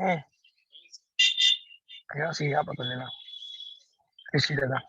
हैं, यहाँ से यहाँ पकड़ लेना, इसी जगह।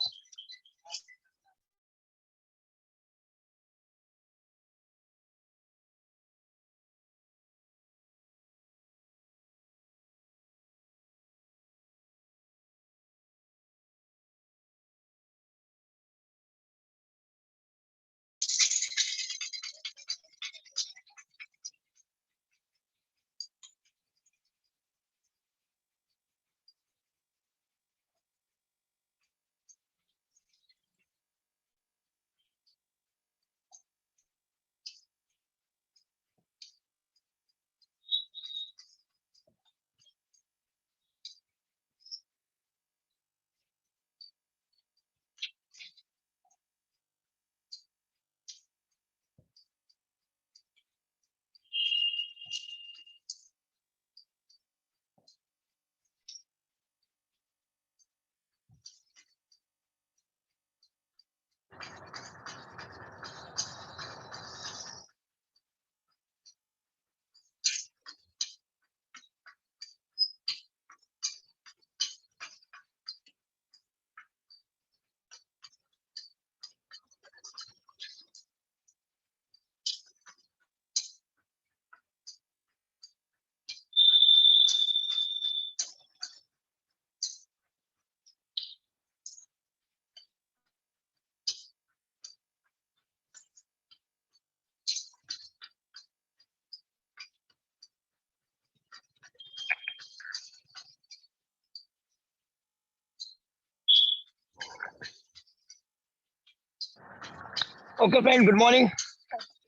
Okay friend, good morning.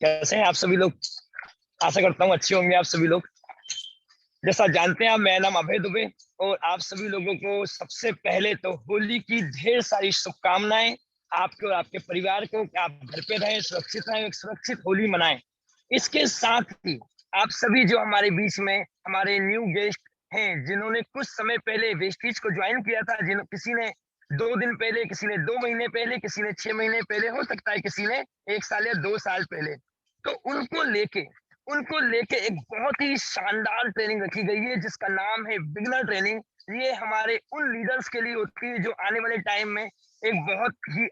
कैसे हैं आप सभी लोग? आशा करता हूँ अच्छे होंगे आप सभी लोग। जैसा जानते हैं आप, मेरा नाम अभय दुबे और आप सभी लोगों को सबसे पहले तो होली की ढेर सारी शुभकामनाएं आपको और आपके परिवार को कि आप घर पे रहें, सुरक्षित रहें, एक सुरक्षित होली मनाएं। इसके साथ ही आप सभी जो हमारे बीच में हमारे न्यू गेस्ट हैं, जिन्होंने कुछ समय पहले वेस्टीज को ज्वाइन किया था, किसी ने 2 दिन पहले, किसी ने 2 महीने पहले, किसी ने 6 महीने पहले, हो सकता है किसी ने 1 साल या 2 साल पहले। तो उनको लेके एक बहुत ही शानदार ट्रेनिंग रखी गई है जिसका नाम है बिगनर ट्रेनिंग। ये हमारे उन लीडर्स के लिए होती है जो आने वाले टाइम में एक बहुत ही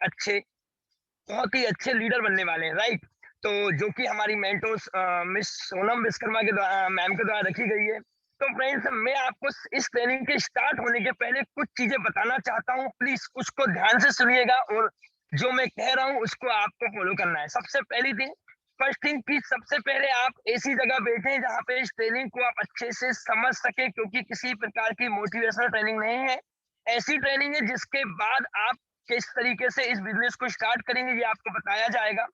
अच्छे लीडर बनने वाले हैं, राइट? तो जो कि हमारी मेंटोर्स मिस सोनम विश्वकर्मा के द्वारा, मैम के द्वारा रखी गई है। तो फ्रेंड्स, मैं आपको इस ट्रेनिंग के स्टार्ट होने के पहले कुछ चीजें बताना चाहता हूँ, प्लीज उसको ध्यान से सुनिएगा और जो मैं कह रहा हूँ उसको आपको फॉलो करना है। सबसे पहली थिंग, फर्स्ट थिंग कि सबसे पहले आप ऐसी जगह बैठे जहाँ पे इस ट्रेनिंग को आप अच्छे से समझ सके, क्योंकि किसी प्रकार की मोटिवेशनल ट्रेनिंग नहीं है। ऐसी ट्रेनिंग है जिसके बाद आप किस तरीके से इस बिजनेस को स्टार्ट करेंगे ये आपको बताया जाएगा।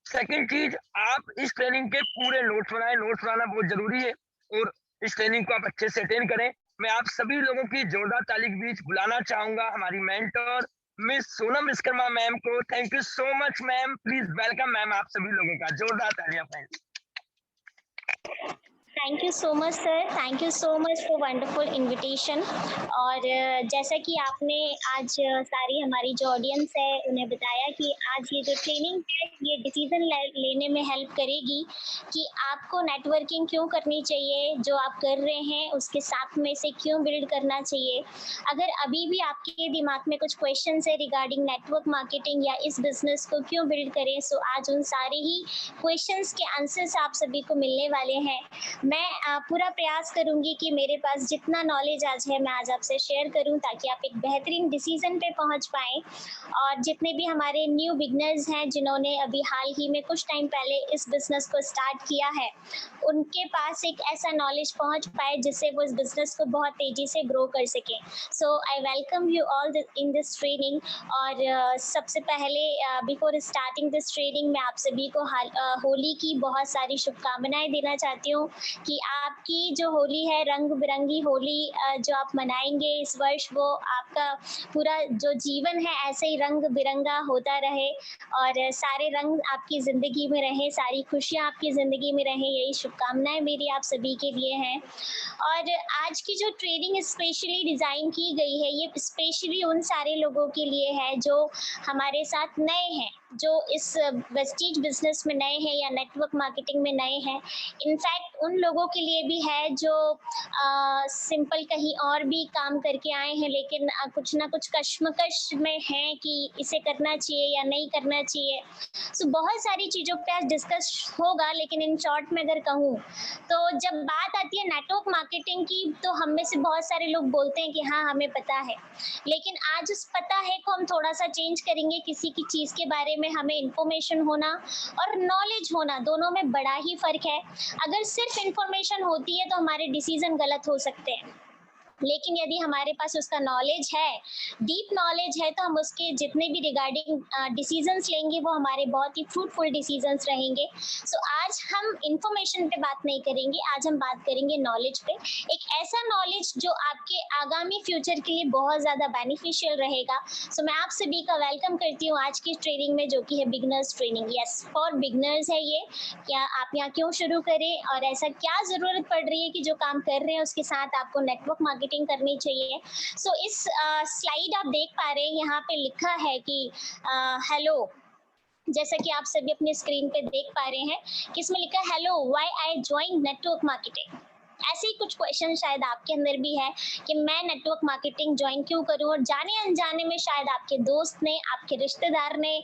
सेकंड चीज, आप इस ट्रेनिंग के पूरे नोट्स बनाएं। नोट्स बनाना बहुत जरूरी है और इस ट्रेनिंग को आप अच्छे से अटेंड करें। मैं आप सभी लोगों की जोरदार ताली के बीच बुलाना चाहूंगा हमारी mentor miss Sonam Vishwakarma ma'am को। Thank you so much ma'am, please welcome ma'am आप सभी लोगों का। जोरदार तालियां friends. Thank you so much sir, thank you so much for wonderful invitation. और जैसा कि आपने आज सारी हमारी जो ऑडियंस है उन्हें बताया कि आज ये जो ट्रेनिंग है ये डिसीजन लेने में हेल्प करेगी कि आपको नेटवर्किंग क्यों करनी चाहिए, जो आप कर रहे हैं उसके साथ में से क्यों बिल्ड करना चाहिए। अगर अभी भी आपके दिमाग में कुछ क्वेश्चंस है रिगार्डिंग नेटवर्क मार्केटिंग या इस बिजनेस को क्यों बिल्ड करें, सो आज उन सारे ही क्वेश्चंस के आंसर्स आप सभी को मिलने वाले हैं। मैं पूरा प्रयास करूंगी कि मेरे पास जितना नॉलेज आज है मैं आज आपसे शेयर करूं ताकि आप एक बेहतरीन डिसीजन पे पहुंच पाएं। और जितने भी हमारे न्यू बिगनर्स हैं जिन्होंने अभी हाल ही में कुछ टाइम पहले इस बिजनेस को स्टार्ट किया है, उनके पास एक ऐसा नॉलेज पहुंच पाए जिससे वो इस बिजनेस को बहुत तेजी से ग्रो कर सकें। So I welcome you all in this training. और सबसे पहले बिफोर स्टार्टिंग दिस ट्रेनिंग मैं आप सभी को होली की बहुत सारी शुभकामनाएं देना चाहती हूँ कि आपकी जो होली है, रंग बिरंगी होली जो आप मनाएंगे इस वर्ष, वो आपका पूरा जो जीवन है ऐसे ही रंग बिरंगा होता रहे और सारे रंग आपकी ज़िंदगी में रहे, सारी खुशियाँ आपकी ज़िंदगी में रहें, यही शुभकामनाएं मेरी आप सभी के लिए हैं। और आज की जो ट्रेनिंग स्पेशली डिज़ाइन की गई है ये स्पेशली उन सारे लोगों के लिए है जो हमारे साथ नए हैं, जो इस वेस्टीज बिजनेस में नए हैं या नेटवर्क मार्केटिंग में नए हैं, इनफैक्ट उन लोगों के लिए भी है जो सिंपल कहीं और भी काम करके आए हैं, लेकिन कुछ ना कुछ कश्मकश में हैं कि इसे करना चाहिए या नहीं करना चाहिए। सो बहुत सारी चीज़ों पे आज डिस्कस होगा, लेकिन इन शॉर्ट में अगर कहूँ तो जब बात आती है नेटवर्क मार्केटिंग की, तो हम में से बहुत सारे लोग बोलते हैं कि हाँ हमें पता है, लेकिन आज उस पता है को हम थोड़ा सा चेंज करेंगे। किसी की चीज़ के बारे में हमें इंफॉर्मेशन होना और नॉलेज होना, दोनों में बड़ा ही फर्क है। अगर सिर्फ इंफॉर्मेशन होती है तो हमारे डिसीजन गलत हो सकते हैं, लेकिन यदि हमारे पास उसका नॉलेज है, डीप नॉलेज है, तो हम उसके जितने भी रिगार्डिंग डिसीजंस लेंगे वो हमारे बहुत ही फ्रूटफुल डिसीजंस रहेंगे। सो आज हम इंफॉर्मेशन पे बात नहीं करेंगे, आज हम बात करेंगे नॉलेज पे। एक ऐसा नॉलेज जो आपके आगामी फ्यूचर के लिए बहुत ज़्यादा बेनिफिशियल रहेगा। सो मैं आप सभी का वेलकम करती हूँ आज की ट्रेनिंग में, जो कि है beginners training. Yes, for beginners है ये। क्या आप यहाँ क्यों शुरू करें और ऐसा क्या ज़रूरत पड़ रही है कि जो काम कर रहे हैं उसके साथ आपको नेटवर्क मार्केटिंग करनी चाहिए। सो इस स्लाइड आप देख पा रहे हैं, यहाँ पे लिखा है कि हेलो, जैसा कि आप सभी अपने स्क्रीन पे देख पा रहे हैं कि इसमें लिखा है hello why I join network marketing. ऐसे ही कुछ क्वेश्चन शायद आपके अंदर भी है कि मैं नेटवर्क मार्केटिंग ज्वाइन क्यों करूं, और जाने अनजाने में शायद आपके दोस्त ने, आपके रिश्तेदार ने,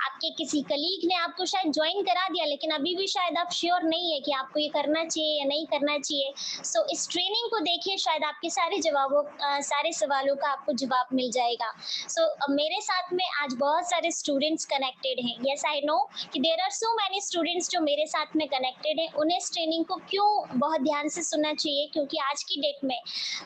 आपके किसी कलीग ने आपको शायद ज्वाइन करा दिया, लेकिन अभी भी शायद आप श्योर नहीं है कि आपको ये करना चाहिए या नहीं करना चाहिए। सो इस ट्रेनिंग को देखिए, शायद आपके सारे सवालों का आपको जवाब मिल जाएगा। सो मेरे साथ में आज बहुत सारे स्टूडेंट्स कनेक्टेड हैं। यस आई नो कि there are so many students जो मेरे साथ में कनेक्टेड हैं। उन्हें इस ट्रेनिंग को क्यों बहुत ध्यान से सुनना चाहिए, क्योंकि आज की डेट में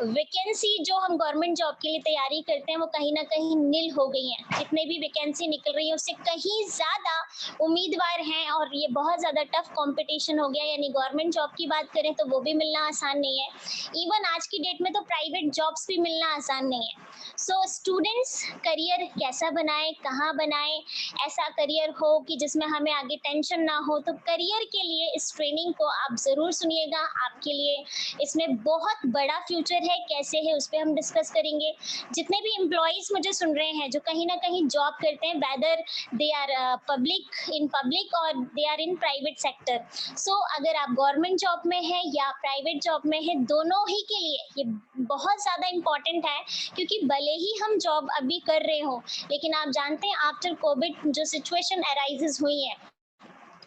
वैकेंसी जो हम गवर्नमेंट जॉब के लिए तैयारी करते हैं वो कहीं ना कहीं नील हो गई हैं। जितने भी वैकेंसी निकल रही है उससे कहीं ज़्यादा उम्मीदवार हैं, और ये बहुत ज़्यादा टफ कंपटीशन हो गया। यानी गवर्नमेंट जॉब की बात करें तो वो भी मिलना आसान नहीं है। इवन आज की डेट में तो प्राइवेट जॉब्स भी मिलना आसान नहीं है। सो स्टूडेंट्स करियर कैसा बनाए, कहाँ बनाए, ऐसा करियर हो कि जिसमें हमें आगे टेंशन ना हो। तो करियर के लिए इस ट्रेनिंग को आप ज़रूर सुनिएगा, आपके लिए इसमें बहुत बड़ा फ्यूचर है। कैसे है उस पर हम डिस्कस करेंगे। जितने भी एम्प्लॉयज़ मुझे सुन रहे हैं जो कहीं ना कहीं जॉब करते हैं, वेदर दे आर पब्लिक और they are in private sector. So अगर आप गवर्नमेंट जॉब में है या प्राइवेट जॉब में है, दोनों ही के लिए ये बहुत ज़्यादा इम्पॉर्टेंट है। क्योंकि भले ही हम जॉब अभी कर रहे हो, लेकिन आप जानते हैं आफ्टर कोविड जो सिचुएशन अराइजेस हुई है,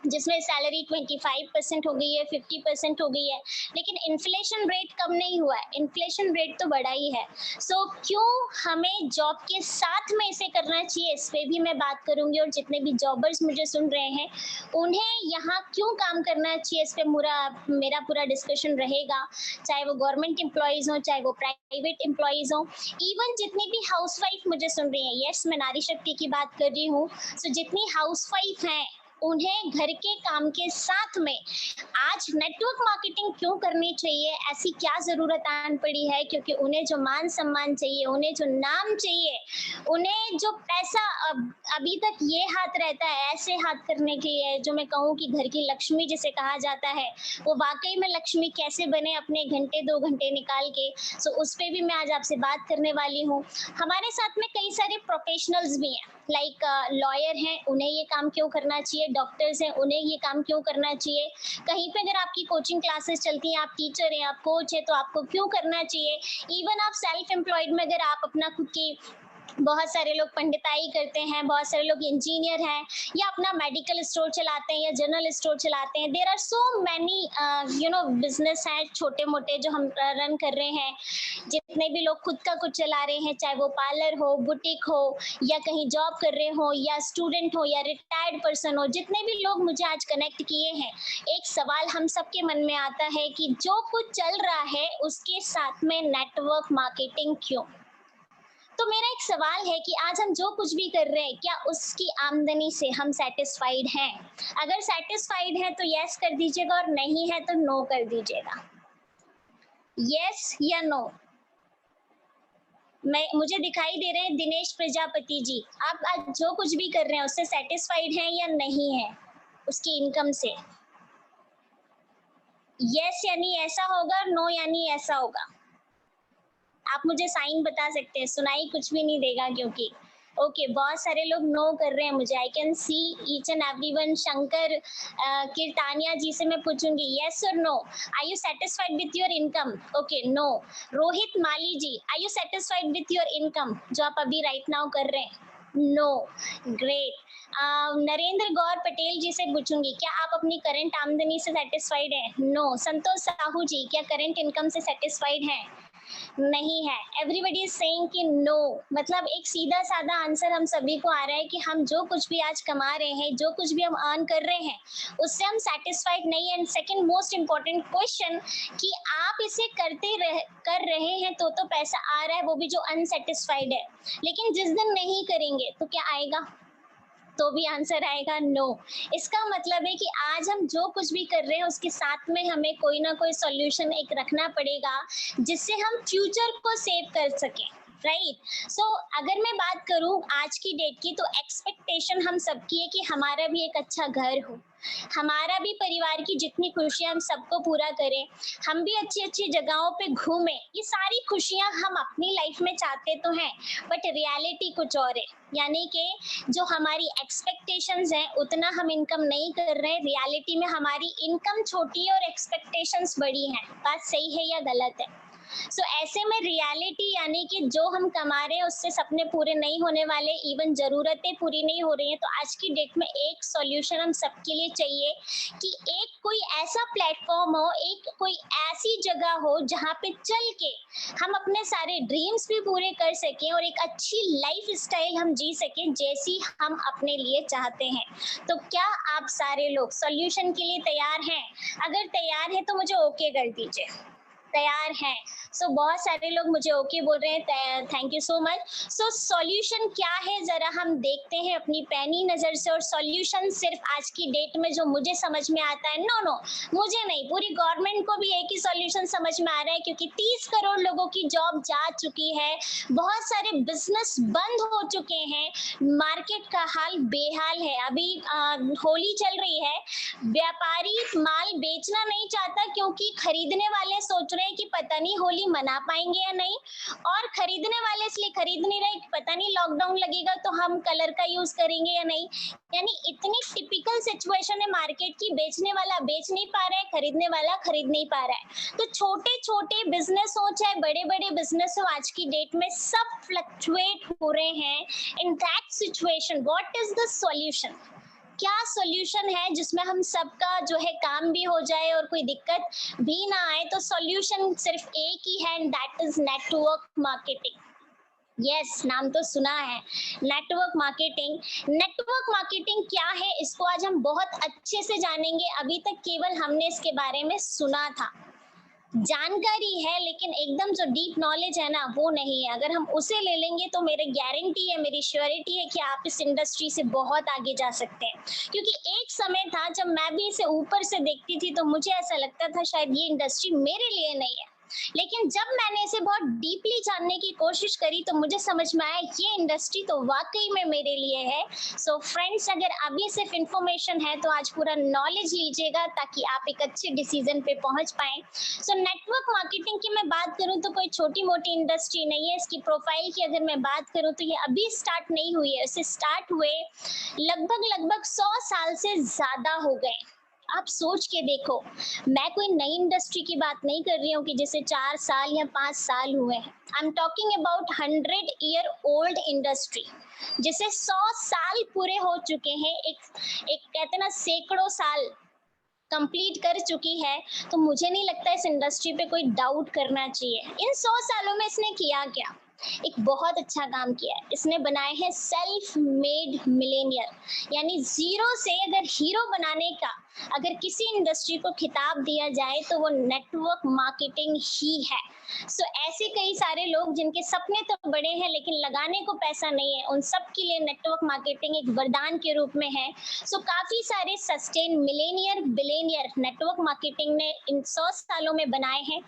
जिसमें सैलरी 25% हो गई है, 50% हो गई है, लेकिन इन्फ्लेशन रेट कम नहीं हुआ है, इन्फ्लेशन रेट तो बढ़ा ही है। सो क्यों हमें जॉब के साथ में इसे करना चाहिए, इस पे भी मैं बात करूंगी। और जितने भी जॉबर्स मुझे सुन रहे हैं उन्हें यहाँ क्यों काम करना चाहिए, इस पे मेरा पूरा डिस्कशन रहेगा। चाहे वो गवर्नमेंट एम्प्लॉयज़ हो, चाहे वो प्राइवेट एम्प्लॉयज़ हो, इवन जितनी भी हाउस वाइफ मुझे सुन रही हैं। यस, मैं नारी शक्ति की बात कर रही हूँ। सो जितनी हाउस वाइफ हैं उन्हें घर के काम के साथ में आज नेटवर्क मार्केटिंग क्यों करनी चाहिए, ऐसी क्या जरूरत आन पड़ी है, क्योंकि उन्हें जो मान सम्मान चाहिए, उन्हें जो नाम चाहिए, उन्हें जो पैसा अभी तक ये हाथ रहता है ऐसे हाथ करने के लिए, जो मैं कहूँ कि घर की लक्ष्मी जिसे कहा जाता है, वो वाकई में लक्ष्मी कैसे बने अपने घंटे 2 घंटे निकाल के। सो उस पर भी मैं आज आपसे बात करने वाली हूँ। हमारे साथ में कई सारे प्रोफेशनल्स भी हैं, लाइक लॉयर हैं, उन्हें ये काम क्यों करना चाहिए, डॉक्टर्स हैं, उन्हें ये काम क्यों करना चाहिए, कहीं पे अगर आपकी कोचिंग क्लासेस चलती हैं, आप टीचर हैं, आप कोच हैं, तो आपको क्यों करना चाहिए। इवन आप सेल्फ एम्प्लॉयड में अगर आप अपना खुद की, बहुत सारे लोग पंडिताई करते हैं, बहुत सारे लोग इंजीनियर हैं, या अपना मेडिकल स्टोर चलाते हैं या जनरल स्टोर चलाते हैं। There are so many business हैं छोटे मोटे जो हम रन कर रहे हैं। जितने भी लोग खुद का कुछ चला रहे हैं, चाहे वो पार्लर हो, बुटीक हो, या कहीं जॉब कर रहे हो, या स्टूडेंट हो, या रिटायर्ड पर्सन हो, जितने भी लोग मुझे आज कनेक्ट किए हैं, एक सवाल हम सबके मन में आता है कि जो कुछ चल रहा है उसके साथ में नेटवर्क मार्केटिंग क्यों। तो मेरा एक सवाल है कि आज हम जो कुछ भी कर रहे हैं, क्या उसकी आमदनी से हम सेटिस्फाइड हैं? अगर सेटिस्फाइड है तो यस कर दीजिएगा, और नहीं है तो नो कर दीजिएगा। यस या नो। मुझे दिखाई दे रहे हैं दिनेश प्रजापति जी, आप आज जो कुछ भी कर रहे हैं उससे सेटिस्फाइड हैं या नहीं है, उसकी इनकम से। यस यानी ऐसा होगा, नो यानी ऐसा होगा। आप मुझे साइन बता सकते हैं, सुनाई कुछ भी नहीं देगा क्योंकि ओके, बहुत सारे लोग नो कर रहे हैं मुझे, I can see each and everyone. Shankar Kirtania ji से मैं पूछूंगी, यस और no, are you satisfied with your income? Okay, no. Rohit Mali ji, are you satisfied with your income जो आप अभी राइट नाउ कर रहे हैं? No, great. नरेंद्र गौर पटेल जी से पूछूंगी, क्या आप अपनी करंट आमदनी से सेटिस्फाइड हैं? नो। संतोष साहू जी, क्या करंट इनकम से सेटिस्फाइड हैं? नहीं है। एवरीबडी इज सेइंग कि नो। मतलब एक सीधा साधा आंसर हम सभी को आ रहा है कि हम जो कुछ भी आज कमा रहे हैं, जो कुछ भी हम अर्न कर रहे हैं, उससे हम सेटिस्फाइड नहीं है। And second most important question, कि आप इसे कर रहे हैं तो पैसा आ रहा है, वो भी जो अनसेटिस्फाइड है। लेकिन जिस दिन नहीं करेंगे तो क्या आएगा? तो भी आंसर आएगा नो। इसका मतलब है कि आज हम जो कुछ भी कर रहे हैं उसके साथ में हमें कोई ना कोई सॉल्यूशन एक रखना पड़ेगा, जिससे हम फ्यूचर को सेव कर सकें, राइट। सो अगर मैं बात करूं आज की डेट की, तो एक्सपेक्टेशन हम सबकी है कि हमारा भी एक अच्छा घर हो, हमारा भी परिवार की जितनी खुशियां हम सबको पूरा करें, हम भी अच्छी अच्छी जगहों पे घूमें। ये सारी खुशियां हम अपनी लाइफ में चाहते तो हैं, बट रियलिटी कुछ और है। यानी कि जो हमारी एक्सपेक्टेशंस हैं उतना हम इनकम नहीं कर रहे हैं, रियलिटी में हमारी इनकम छोटी है और एक्सपेक्टेशंस बड़ी हैं। बात सही है या गलत है? सो ऐसे में रियलिटी यानी कि जो हम कमा रहे हैं उससे सपने पूरे नहीं होने वाले, इवन जरूरतें पूरी नहीं हो रही हैं। तो आज की डेट में एक सॉल्यूशन हम सबके लिए चाहिए कि एक कोई ऐसा प्लेटफॉर्म हो, एक कोई ऐसी जगह हो जहाँ पे चल के हम अपने सारे ड्रीम्स भी पूरे कर सकें और एक अच्छी लाइफ स्टाइल हम जी सकें जैसी हम अपने लिए चाहते हैं। तो क्या आप सारे लोग सॉल्यूशन के लिए तैयार हैं? अगर तैयार है तो मुझे ओके कर दीजिए। तैयार हैं? सो बहुत सारे लोग मुझे ओके बोल रहे हैं, thank you so much. So solution क्या है जरा हम देखते हैं अपनी पैनी नजर से। और सॉल्यूशन सिर्फ आज की डेट में जो मुझे समझ में आता है, नो नो, मुझे नहीं, पूरी गवर्नमेंट को भी एक ही सॉल्यूशन समझ में आ रहा है, क्योंकि 30 करोड़ लोगों की जॉब जा चुकी है, बहुत सारे बिजनेस बंद हो चुके हैं, मार्केट का हाल बेहाल है। अभी होली चल रही है, व्यापारी माल बेचना नहीं चाहता क्योंकि खरीदने वाले सोच रहे हैं कि पता नहीं होली मना पाएंगे या नहीं, और खरीदने वाले इसलिए खरीद नहीं रहे कि पता नहीं लॉकडाउन लगेगा तो हम कलर का यूज करेंगे या नहीं। यानी इतनी टिपिकल सिचुएशन है मार्केट की, बेचने वाला बेच नहीं पा रहा है, खरीदने वाला खरीद नहीं पा रहा है। तो छोटे छोटे बिजनेस हो चाहे बड़े बड़े बिजनेस हो, आज की डेट में सब फ्लक्चुएट हो रहे हैं। In that situation what is the solution? क्या सॉल्यूशन है जिसमें हम सबका जो है काम भी हो जाए और कोई दिक्कत भी ना आए? तो सॉल्यूशन सिर्फ एक ही है, and that is network marketing. Yes, नाम तो सुना है, नेटवर्क मार्केटिंग। नेटवर्क मार्केटिंग क्या है इसको आज हम बहुत अच्छे से जानेंगे। अभी तक केवल हमने इसके बारे में सुना था, जानकारी है, लेकिन एकदम जो डीप नॉलेज है ना वो नहीं है। अगर हम उसे ले लेंगे तो मेरे गारंटी है, मेरी श्योरिटी है कि आप इस इंडस्ट्री से बहुत आगे जा सकते हैं। क्योंकि एक समय था जब मैं भी इसे ऊपर से देखती थी तो मुझे ऐसा लगता था शायद ये इंडस्ट्री मेरे लिए नहीं है, लेकिन जब मैंने इसे बहुत डीपली जानने की कोशिश करी तो मुझे समझ में आया ये इंडस्ट्री तो वाकई में मेरे लिए है। सो फ्रेंड्स, अगर अभी सिर्फ इंफॉर्मेशन है तो आज पूरा नॉलेज लीजिएगा ताकि आप एक अच्छे डिसीजन पे पहुंच पाए। सो नेटवर्क मार्केटिंग की मैं बात करूं तो कोई छोटी मोटी इंडस्ट्री नहीं है। इसकी प्रोफाइल की अगर मैं बात करूं तो ये अभी स्टार्ट नहीं हुई है, इसे स्टार्ट हुए लगभग 100 साल से ज्यादा हो गए। आप सोच के देखो, मैं कोई नई इंडस्ट्री की बात नहीं कर रही हूँ कि जैसे 4 साल या 5 साल हुए हैं। I am talking about 100-year old industry, जिसे 100 साल पूरे हो चुके हैं। एक कहते हैं ना, सैकड़ों साल कंप्लीट कर चुकी है। तो मुझे नहीं लगता इस इंडस्ट्री पे कोई डाउट करना चाहिए। इन 100 सालों में इसने किया क्या? एक बहुत अच्छा काम किया है। इसने बनाए हैं सेल्फ मेड मिलेनियर, यानी जीरो से अगर हीरो बनाने का अगर किसी इंडस्ट्री को खिताब दिया जाए तो वो नेटवर्क मार्केटिंग ही है। सो ऐसे कई सारे लोग जिनके सपने तो बड़े हैं लेकिन लगाने को पैसा नहीं है, उन सब के लिए नेटवर्क मार्केटिंग एक वरदान के रूप में है। सो काफी सारे sustain Millionaire billionaire network marketing ने इन 100 सालों में बनाए हैं।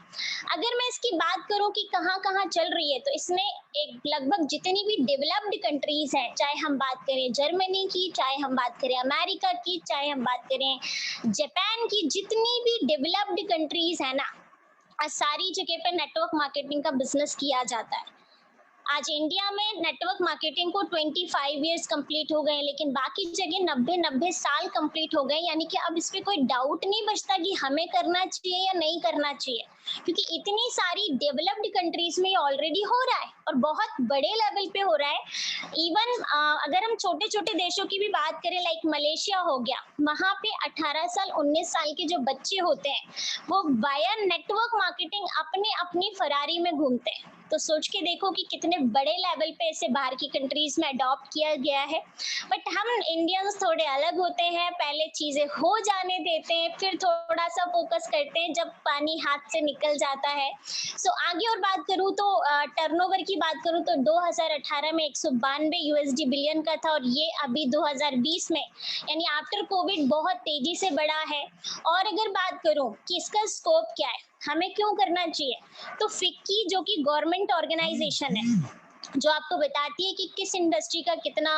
अगर मैं इसकी बात करूं कि कहाँ कहाँ चल रही है, तो इसने एक लगभग जितनी भी डेवलप्ड कंट्रीज हैं, चाहे हम बात करें जर्मनी की, चाहे हम बात करें अमेरिका की, चाहे हम बात करें जापान की, जितनी भी डेवलप्ड कंट्रीज है ना, सारी जगह पे नेटवर्क मार्केटिंग का बिजनेस किया जाता है। आज इंडिया में नेटवर्क मार्केटिंग को 25 इयर्स कंप्लीट हो गए हैं, लेकिन बाकी जगह 90-90 साल कंप्लीट हो गए, यानी कि अब इस पे कोई डाउट नहीं बचता कि हमें करना चाहिए या नहीं करना चाहिए, क्योंकि इतनी सारी डेवलप्ड कंट्रीज में ऑलरेडी हो रहा है और बहुत बड़े लेवल पे हो रहा है। इवन अगर हम छोटे छोटे देशों की भी बात करें, लाइक मलेशिया हो गया, वहां पे 18 साल 19 साल के जो बच्चे होते हैं वो वाया नेटवर्क मार्केटिंग अपने अपनी फरारी में घूमते हैं। तो सोच के देखो कि कितने बड़े लेवल पे इसे बाहर की कंट्रीज में अडॉप्ट किया गया है। बट हम इंडियंस थोड़े अलग होते हैं, पहले चीजें हो जाने देते हैं, फिर थोड़ा सा फोकस करते हैं जब पानी हाथ से निकल जाता है। सो आगे और बात करूं तो टर्नओवर की बात करूं तो 2018 में 192 यूएसडी बिलियन का था, और ये अभी 2020 में यानी आफ्टर कोविड बहुत तेजी से बढ़ा है। और अगर बात करूं कि इसका स्कोप क्या है, हमें क्यों करना चाहिए, तो फिक्की जो कि गवर्नमेंट ऑर्गेनाइजेशन है जो आपको बताती है कि किस इंडस्ट्री का कितना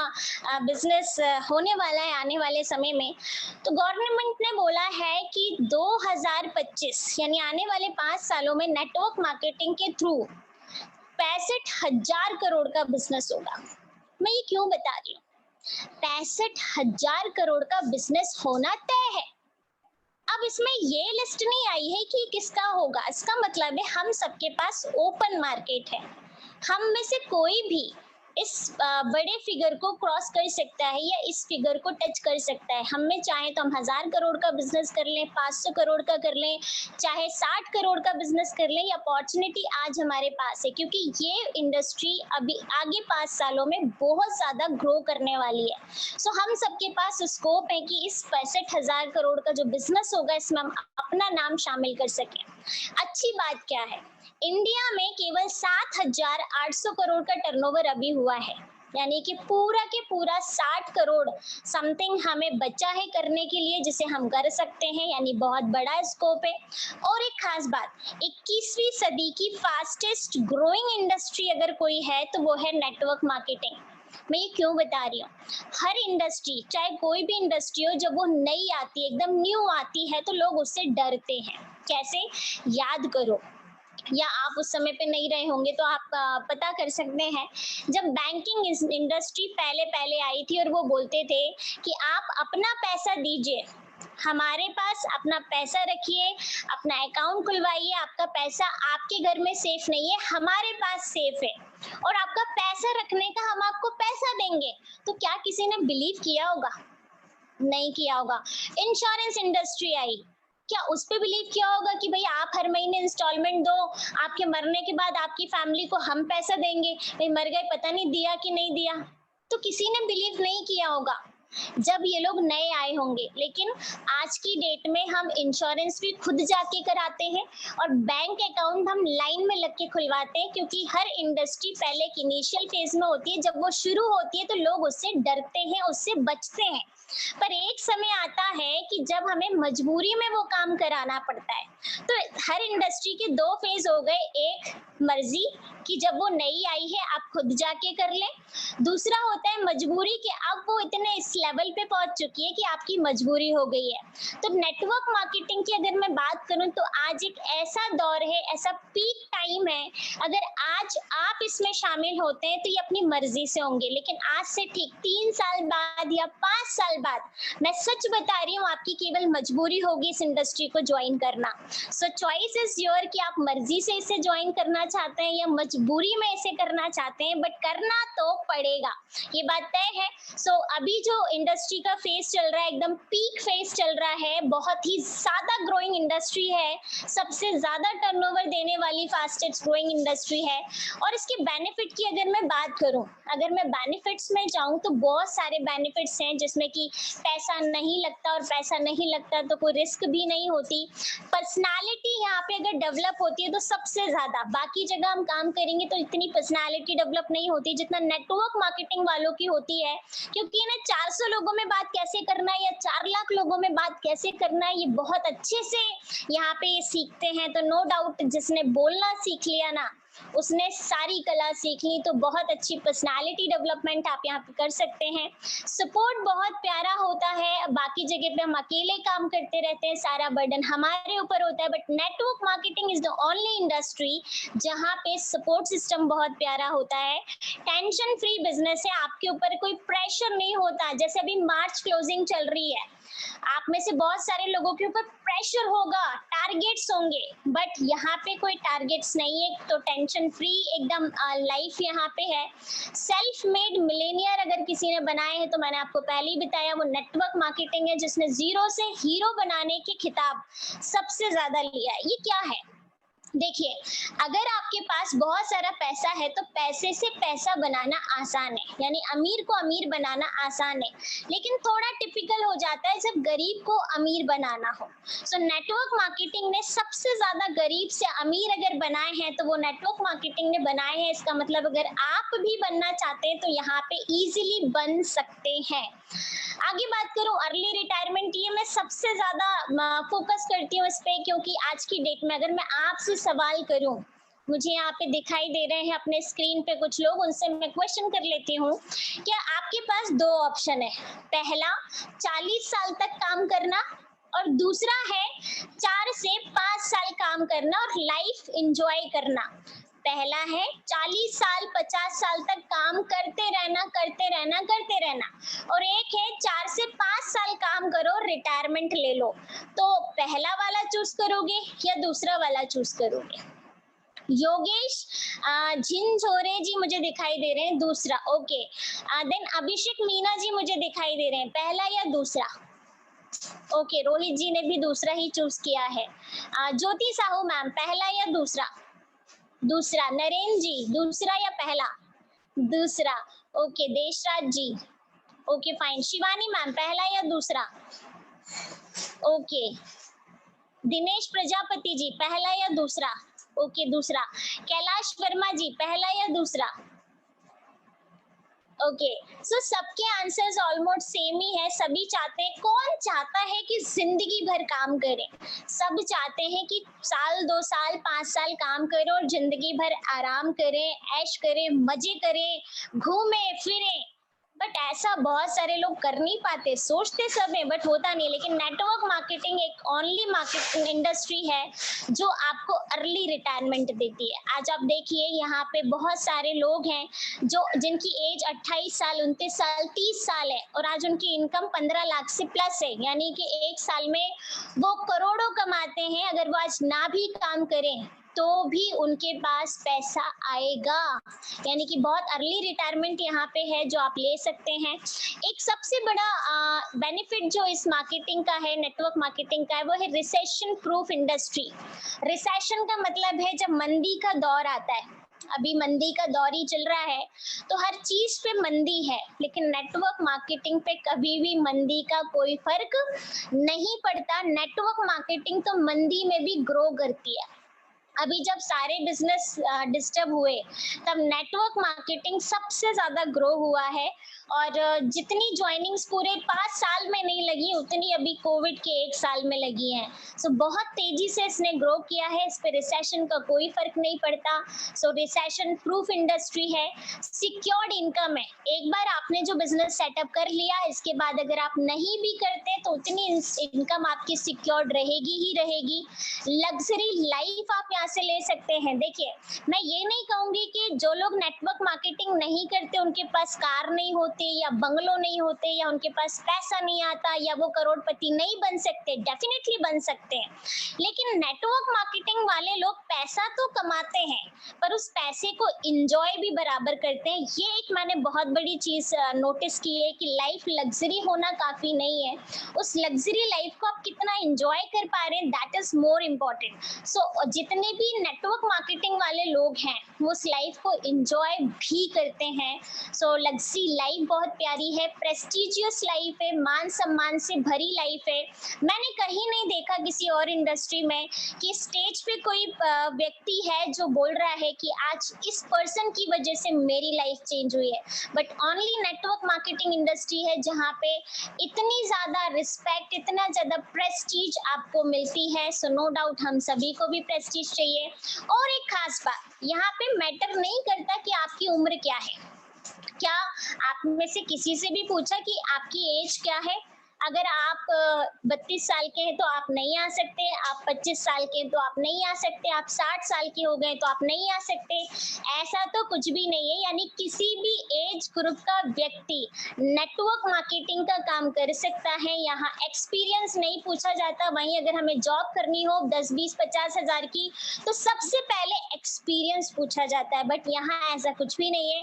बिजनेस होने वाला है आने वाले समय में, तो गवर्नमेंट ने बोला है कि 2025 यानी आने वाले 5 सालों में नेटवर्क मार्केटिंग के थ्रू 65,000 करोड़ का बिजनेस होगा। मैं ये क्यों बता रही हूँ, 65,000 करोड़ का बिजनेस होना तय है। अब इसमें ये लिस्ट नहीं आई है कि किसका होगा, इसका मतलब है हम सबके पास ओपन मार्केट है, हम में से कोई भी इस बड़े फिगर को क्रॉस कर सकता है या इस फिगर को टच कर सकता है। हम में चाहे तो हम 1000 करोड़ का बिजनेस कर लें, 500 करोड़ का कर लें, चाहे 60 करोड़ का बिजनेस कर लें, ये अपॉर्चुनिटी आज हमारे पास है, क्योंकि ये इंडस्ट्री अभी आगे 5 सालों में बहुत ज्यादा ग्रो करने वाली है। सो हम सबके पास स्कोप है कि इस 65,000 करोड़ का जो बिजनेस होगा इसमें हम अपना नाम शामिल कर सकें। अच्छी बात क्या है, इंडिया में केवल 7,800 करोड़ का टर्नओवर अभी हुआ है, यानी कि पूरा के पूरा 60 करोड़ समथिंग हमें बचा है करने के लिए, जिसे हम कर सकते हैं, यानी बहुत बड़ा स्कोप है। और एक खास बात, 21वीं सदी की फास्टेस्ट ग्रोइंग इंडस्ट्री अगर कोई है तो वो है नेटवर्क मार्केटिंग। मैं ये क्यों बता रही हूँ, हर इंडस्ट्री चाहे कोई भी इंडस्ट्री हो, जब वो नई आती है, एकदम न्यू आती है, तो लोग उससे डरते हैं। कैसे, याद करो, या आप उस समय पे नहीं रहे होंगे तो आप पता कर सकते हैं, जब बैंकिंग इंडस्ट्री पहले पहले आई थी और वो बोलते थे कि आप अपना पैसा दीजिए, हमारे पास अपना पैसा रखिए, अपना अकाउंट खुलवाइए, आपका पैसा आपके घर में सेफ नहीं है, हमारे पास सेफ है, और आपका पैसा रखने का हम आपको पैसा देंगे। तो क्या किसी ने बिलीव किया होगा? नहीं किया होगा। इंश्योरेंस इंडस्ट्री आई, क्या उस पे बिलीव किया होगा कि भाई आप हर महीने इंस्टॉलमेंट दो, आपके मरने के बाद आपकी फैमिली को हम पैसा देंगे, भाई मर गए पता नहीं दिया कि नहीं दिया, तो किसी ने बिलीव नहीं किया होगा जब ये लोग नए आए होंगे। लेकिन आज की डेट में हम इंश्योरेंस भी खुद जाके कराते हैं और बैंक अकाउंट हम लाइन में लग के खुलवाते हैं, क्योंकि हर इंडस्ट्री पहले एक इनिशियल फेज में होती है, जब वो शुरू होती है तो लोग उससे डरते हैं, उससे बचते हैं। पर एक समय आता है कि जब हमें मजबूरी में वो काम कराना पड़ता है। तो हर इंडस्ट्री के 2 फेज हो गए, एक मर्जी कि जब वो नई आई है आप खुद जाके कर लें, दूसरा होता है मजबूरी कि अब वो इतने इस लेवल पे पहुंच चुकी है कि आपकी मजबूरी हो गई है। तो नेटवर्क मार्केटिंग की अगर मैं बात करूं तो आज एक ऐसा दौर है, ऐसा पीक टाइम है, अगर आज आप इसमें शामिल होते हैं तो ये अपनी मर्जी से होंगे, लेकिन आज से ठीक 3 साल बाद या 5 साल बाद, मैं सच बता रही हूँ, आपकी केवल मजबूरी होगी इस इंडस्ट्री को ज्वाइन करना। सो चॉइस इज योर कि आप मर्जी से इसे ज्वाइन करना चाहते हैं या मजबूरी में इसे करना चाहते हैं, बट करना तो पड़ेगा, ये बात तय है। सो अभी जो इंडस्ट्री का फेज चल रहा है, एकदम पीक फेज चल रहा है, बहुत ही ज्यादा ग्रोइंग इंडस्ट्री है, सबसे ज्यादा टर्नओवर देने वाली फास्टेस्ट ग्रोइंग इंडस्ट्री है। और इसके बेनिफिट की अगर मैं बात करूं, अगर मैं बेनिफिट्स में जाऊं तो बहुत सारे बेनिफिट्स हैं, जिसमें कि पैसा नहीं लगता, और पैसा नहीं लगता तो कोई रिस्क भी नहीं होती। पर्सनालिटी यहाँ पे अगर डेवलप होती है तो सबसे ज्यादा, बाकी जगह हम काम करेंगे तो इतनी पर्सनालिटी डेवलप नहीं होती जितना नेटवर्क मार्केटिंग वालों की होती है, क्योंकि इन्हें 400 लोगों में बात कैसे करना है या 4 लाख लोगों में बात कैसे करना है, ये बहुत अच्छे से यहाँ पे सीखते हैं। तो नो डाउट जिसने बोलना सीख लिया ना, उसने सारी कला सीख ली, तो बहुत अच्छी पर्सनालिटी डेवलपमेंट आप यहाँ पे कर सकते हैं। सपोर्ट बहुत प्यारा होता है, बाकी जगह पे हम अकेले काम करते रहते हैं, सारा बर्डन हमारे ऊपर होता है, but network marketing is the only industry जहाँ पे सपोर्ट सिस्टम बहुत प्यारा होता है। टेंशन फ्री बिजनेस है, आपके ऊपर कोई प्रेशर नहीं होता। जैसे अभी मार्च क्लोजिंग चल रही है, आप में से बहुत सारे लोगों के ऊपर प्रेशर होगा, टारगेट्स होंगे, बट यहाँ पे कोई टारगेट्स नहीं है, तो टेंशन फ्री एकदम लाइफ यहाँ पे है। सेल्फ मेड मिलेनियर अगर किसी ने बनाए हैं, तो मैंने आपको पहले ही बताया, वो नेटवर्क मार्केटिंग है जिसने जीरो से हीरो बनाने की खिताब सबसे ज्यादा लिया है। ये क्या है? देखिए, अगर आपके पास बहुत सारा पैसा है तो पैसे से पैसा बनाना आसान है, यानी अमीर को अमीर बनाना आसान है, लेकिन थोड़ा टिपिकल हो जाता है जब गरीब को अमीर बनाना हो। सो नेटवर्क मार्केटिंग ने सबसे ज्यादा गरीब से अमीर अगर बनाए हैं तो वो नेटवर्क मार्केटिंग ने बनाए हैं। इसका मतलब अगर आप भी बनना चाहते हैं तो यहाँ पे इजीली बन सकते हैं। आगे बात करूं अर्ली रिटायरमेंट, ये मैं सबसे ज्यादा फोकस करती हूँ इस पे, क्योंकि आज की डेट में अगर मैं आपसे सवाल करूं, मुझे यहाँ पे दिखाई दे रहे हैं अपने स्क्रीन पे कुछ लोग, उनसे मैं क्वेश्चन कर लेती हूँ। क्या आपके पास दो ऑप्शन है, पहला 40 साल तक काम करना और दूसरा है 4 से 5 साल काम करना और लाइफ एंजॉय करना। पहला है 40 साल 50 साल तक काम करते रहना करते रहना करते रहना, और एक है 4 से 5 साल काम करो रिटायरमेंट ले लो। तो पहला वाला चूज करोगे या दूसरा वाला चूज करोगे? योगेश झिंझोरे जी मुझे दिखाई दे रहे हैं दूसरा, ओके। देन अभिषेक मीना जी मुझे दिखाई दे रहे हैं पहला या दूसरा, ओके। रोहित जी ने भी दूसरा ही चूज किया है। ज्योति साहू मैम पहला या दूसरा? दूसरा। नरेंद्र जी दूसरा या पहला? दूसरा, ओके। देशराज जी, ओके फाइन। शिवानी मैम पहला या दूसरा? ओके। दिनेश प्रजापति जी पहला या दूसरा? ओके दूसरा। कैलाश वर्मा जी पहला या दूसरा? ओके। सो सबके आंसर्स ऑलमोस्ट सेम ही है, सभी चाहते हैं, कौन चाहता है कि जिंदगी भर काम करें? सब चाहते हैं कि साल 2 साल 5 साल काम करो और जिंदगी भर आराम करें, ऐश करें, मजे करें, घूमें फिरें, बट ऐसा बहुत सारे लोग कर नहीं पाते। सोचते सब है बट होता नहीं। लेकिन नेटवर्क मार्केटिंग एक ओनली मार्केटिंग इंडस्ट्री है जो आपको अर्ली रिटायरमेंट देती है। आज आप देखिए यहाँ पे बहुत सारे लोग हैं जो जिनकी एज 28 साल 29 साल 30 साल है और आज उनकी इनकम 15 लाख से प्लस है, यानी कि एक साल में वो करोड़ों कमाते हैं। अगर वो आज ना भी काम करें तो भी उनके पास पैसा आएगा, यानी कि बहुत अर्ली रिटायरमेंट यहाँ पे है जो आप ले सकते हैं। एक सबसे बड़ा बेनिफिट जो इस मार्केटिंग का है, नेटवर्क मार्केटिंग का है, वो है रिसेशन प्रूफ इंडस्ट्री। रिसेशन का मतलब है जब मंदी का दौर आता है, अभी मंदी का दौर ही चल रहा है तो हर चीज पे मंदी है, लेकिन नेटवर्क मार्केटिंग पे कभी भी मंदी का कोई फर्क नहीं पड़ता। नेटवर्क मार्केटिंग तो मंदी में भी ग्रो करती है। अभी जब सारे बिजनेस डिस्टर्ब हुए तब नेटवर्क मार्केटिंग सबसे ज्यादा ग्रो हुआ है, और जितनी ज्वाइनिंग्स पूरे 5 साल में नहीं लगी उतनी अभी कोविड के 1 साल में लगी हैं। सो बहुत तेजी से इसने ग्रो किया है, इस पे रिसेशन का कोई फर्क नहीं पड़ता। सो रिसेशन प्रूफ इंडस्ट्री है, सिक्योर्ड इनकम है। एक बार आपने जो बिजनेस सेटअप कर लिया, इसके बाद अगर आप नहीं भी करते तो उतनी इनकम आपकी सिक्योर्ड रहेगी ही रहेगी। लग्जरी लाइफ आप यहाँ से ले सकते हैं। देखिए, मैं ये नहीं कहूंगी कि जो लोग नेटवर्क मार्केटिंग नहीं करते उनके पास कार नहीं होती या बंगलो नहीं होते या उनके पास पैसा नहीं आता या वो करोड़पति नहीं बन सकते, डेफिनेटली बन सकते हैं। लेकिन नेटवर्क मार्केटिंग वाले लोग पैसा तो कमाते हैं पर उस पैसे को एंजॉय भी बराबर करते हैं। ये एक मैंने बहुत बड़ी चीज नोटिस की है कि लाइफ लग्जरी होना काफी नहीं है, उस लग्जरी लाइफ को आप कितना एंजॉय कर पा रहे हैं, दैट इज मोर इम्पोर्टेंट। सो जितने भी नेटवर्क मार्केटिंग वाले लोग हैं वो उस लाइफ को एंजॉय भी करते हैं। सो लग्जरी लाइफ बहुत प्यारी है, प्रेस्टिजियस लाइफ है, मान सम्मान से भरी लाइफ है। मैंने कहीं नहीं देखा किसी और इंडस्ट्री में कि स्टेज पे कोई व्यक्ति है जो बोल रहा है कि आज इस पर्सन की वजह से मेरी लाइफ चेंज हुई है, but only network marketing industry है जहाँ पे इतनी ज्यादा रिस्पेक्ट, इतना ज्यादा प्रेस्टीज आपको मिलती है। सो नो डाउट हम सभी को भी प्रेस्टीज चाहिए। और एक खास बात, यहाँ पे मैटर नहीं करता कि आपकी उम्र क्या है। क्या आप में से किसी से भी पूछा कि आपकी एज क्या है? अगर आप 32 साल के हैं तो आप नहीं आ सकते, आप 25 साल के हैं तो आप नहीं आ सकते, आप 60 साल के हो गए तो आप नहीं आ सकते। ऐसा तो कुछ भी नहीं है। यानी किसी भी एज ग्रुप का व्यक्ति नेटवर्क मार्केटिंग का काम कर सकता है। यहाँ एक्सपीरियंस नहीं पूछा जाता। वहीं अगर हमें जॉब करनी हो 10, 20, 50 हजार की, तो सबसे पहले एक्सपीरियंस पूछा जाता है। बट यहाँ ऐसा कुछ भी नहीं है।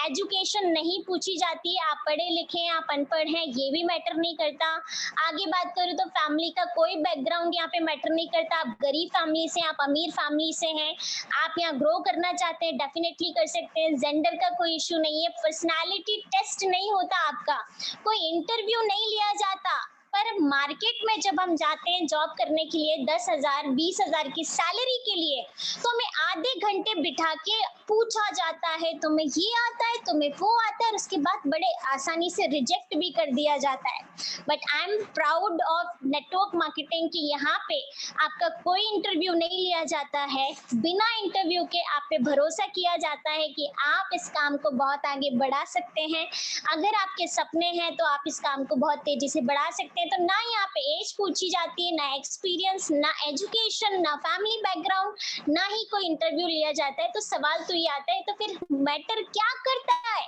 एजुकेशन नहीं पूछी जाती है, आप पढ़े लिखे हैं, आप अनपढ़ हैं, ये भी मैटर नहीं करता। आगे बात करूं तो फैमिली का कोई बैकग्राउंड यहाँ पे मैटर नहीं करता। आप गरीब फैमिली से, आप अमीर फैमिली से हैं, आप यहाँ ग्रो करना चाहते हैं, डेफिनेटली कर सकते हैं। जेंडर का कोई इशू नहीं है। पर्सनालिटी टेस्ट नहीं होता आपका, कोई इंटरव्यू नहीं लिया जाता। पर मार्केट में जब हम जाते हैं जॉब करने के लिए 10,000, 20,000 की सैलरी के लिए, तो हमें आधे घंटे बिठा के पूछा जाता है तुम्हें ये आता है, तुम्हें वो आता है, और उसके बाद बड़े आसानी से रिजेक्ट भी कर दिया जाता है। But I am proud of network marketing कि यहाँ पे आपका कोई इंटरव्यू नहीं लिया जाता है। बिना इंटरव्यू के आप पे भरोसा किया जाता है कि आप इस काम को बहुत आगे बढ़ा सकते हैं। अगर आपके सपने हैं तो आप इस काम को बहुत तेजी से बढ़ा सकते हैं। तो ना यहाँ पे एज पूछी जाती है, ना एक्सपीरियंस, ना एजुकेशन, ना फैमिली बैकग्राउंड, ना ही कोई इंटरव्यू लिया जाता है। तो सवाल तो ये आता है, तो फिर मैटर क्या करता है?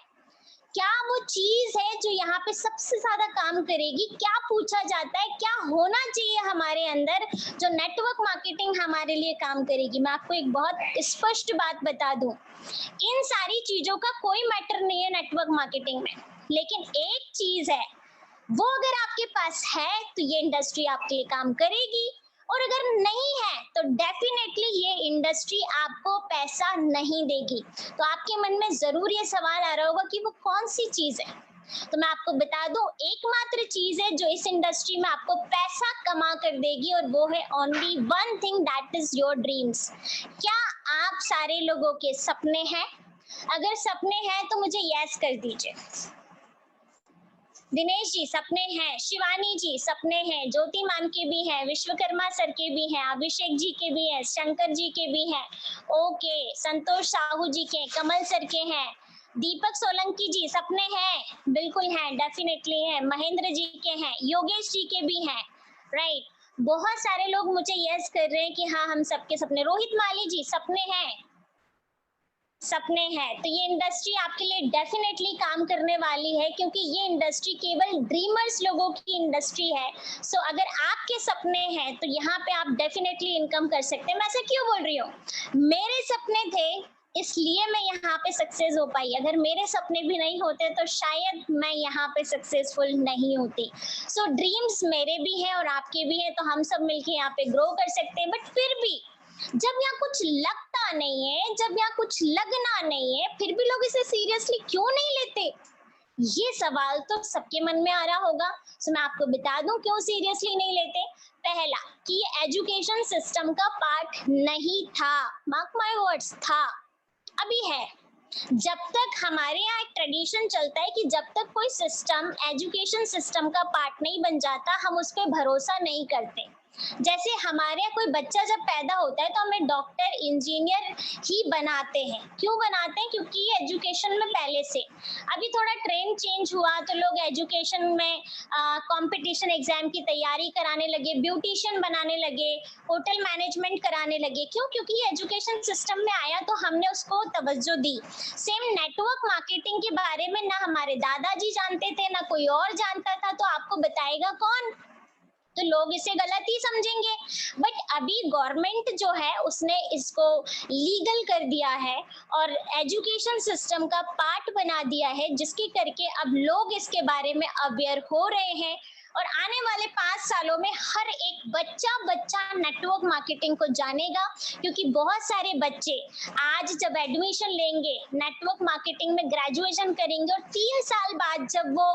क्या वो चीज है जो यहाँ पे सबसे ज्यादा काम करेगी? क्या पूछा जाता है? क्या होना चाहिए हमारे अंदर जो नेटवर्क मार्केटिंग हमारे लिए काम करेगी? मैं आपको एक बहुत स्पष्ट बात बता दूं, इन सारी चीजों का कोई मैटर नहीं है नेटवर्क मार्केटिंग में। लेकिन एक चीज है, वो अगर आपके पास है तो ये इंडस्ट्री आपके लिए काम करेगी, और अगर नहीं है तो डेफिनेटली ये इंडस्ट्री आपको पैसा नहीं देगी। तो आपके मन में जरूर ये सवाल आ रहा होगा कि वो कौन सी चीज है। तो मैं आपको बता दूं, एकमात्र चीज है जो इस इंडस्ट्री में आपको पैसा कमा कर देगी, और वो है only one thing, that is your dreams. क्या आप सारे लोगों के सपने हैं? अगर सपने हैं तो मुझे यस कर दीजिए। दिनेश जी सपने हैं, शिवानी जी सपने हैं, ज्योति मैम के भी हैं, विश्वकर्मा सर के भी हैं, अभिषेक जी के भी हैं, शंकर जी के भी हैं, ओके, संतोष साहू जी के, कमल सर के हैं, दीपक सोलंकी जी सपने हैं, बिल्कुल हैं, डेफिनेटली हैं, महेंद्र जी के हैं, योगेश जी के भी हैं, राइट। बहुत सारे लोग मुझे यस कर रहे हैं कि हाँ हम सबके सपने। रोहित माली जी सपने हैं, सपने हैं। तो ये इंडस्ट्री आपके लिए डेफिनेटली काम करने वाली है, क्योंकि ये इंडस्ट्री केवल ड्रीमर्स लोगों की इंडस्ट्री है। सो अगर आपके सपने हैं तो यहाँ पे आप डेफिनेटली इनकम कर सकते हैं। मैं ऐसे क्यों बोल रही हूँ? मेरे सपने थे इसलिए मैं यहाँ पे सक्सेस हो पाई। अगर मेरे सपने भी नहीं होते तो शायद मैं यहाँ पे सक्सेसफुल नहीं होती। सो ड्रीम्स मेरे भी हैं और आपके भी हैं, तो हम सब मिलके यहाँ पे ग्रो कर सकते हैं। बट फिर भी जब यहाँ कुछ लगता नहीं है, जब यहाँ कुछ लगना नहीं है, फिर भी लोग इसे सीरियसली क्यों नहीं लेते? ये सवाल तो सबके मन में आ रहा होगा। सो मैं आपको बता दूं क्यों सीरियसली नहीं लेते। पहला कि ये एजुकेशन सिस्टम का पार्ट नहीं था, मार्क माय वर्ड्स, था, अभी है। जब तक हमारे यहाँ एक ट्रेडिशन चलता है कि जब तक कोई सिस्टम एजुकेशन सिस्टम का पार्ट नहीं बन जाता, हम उस पर भरोसा नहीं करते। जैसे हमारे यहाँ कोई बच्चा जब पैदा होता है तो हमें डॉक्टर, इंजीनियर ही बनाते हैं। क्यों बनाते हैं? क्योंकि ये एजुकेशन में पहले से। अभी थोड़ा ट्रेंड चेंज हुआ तो लोग एजुकेशन में कंपटीशन एग्जाम की तैयारी कराने लगे, ब्यूटिशियन बनाने लगे, होटल मैनेजमेंट कराने लगे। क्यों? क्योंकि ये एजुकेशन सिस्टम में आया तो हमने उसको तवज्जो दी। सेम नेटवर्क मार्केटिंग के बारे में ना हमारे दादाजी जानते थे, ना कोई और जानता था, तो आपको बताएगा कौन? तो लोग इसे गलत ही समझेंगे। बट अभी गवर्नमेंट जो है उसने इसको लीगल कर दिया है और एजुकेशन सिस्टम का पार्ट बना दिया है, जिसके करके अब लोग इसके बारे में अवेयर हो रहे हैं और आने वाले 5 सालों में हर एक बच्चा नेटवर्क मार्केटिंग को जानेगा, क्योंकि बहुत सारे बच्चे आज जब एडमिशन लेंगे, नेटवर्क मार्केटिंग में ग्रेजुएशन करेंगे और 3 साल बाद जब वो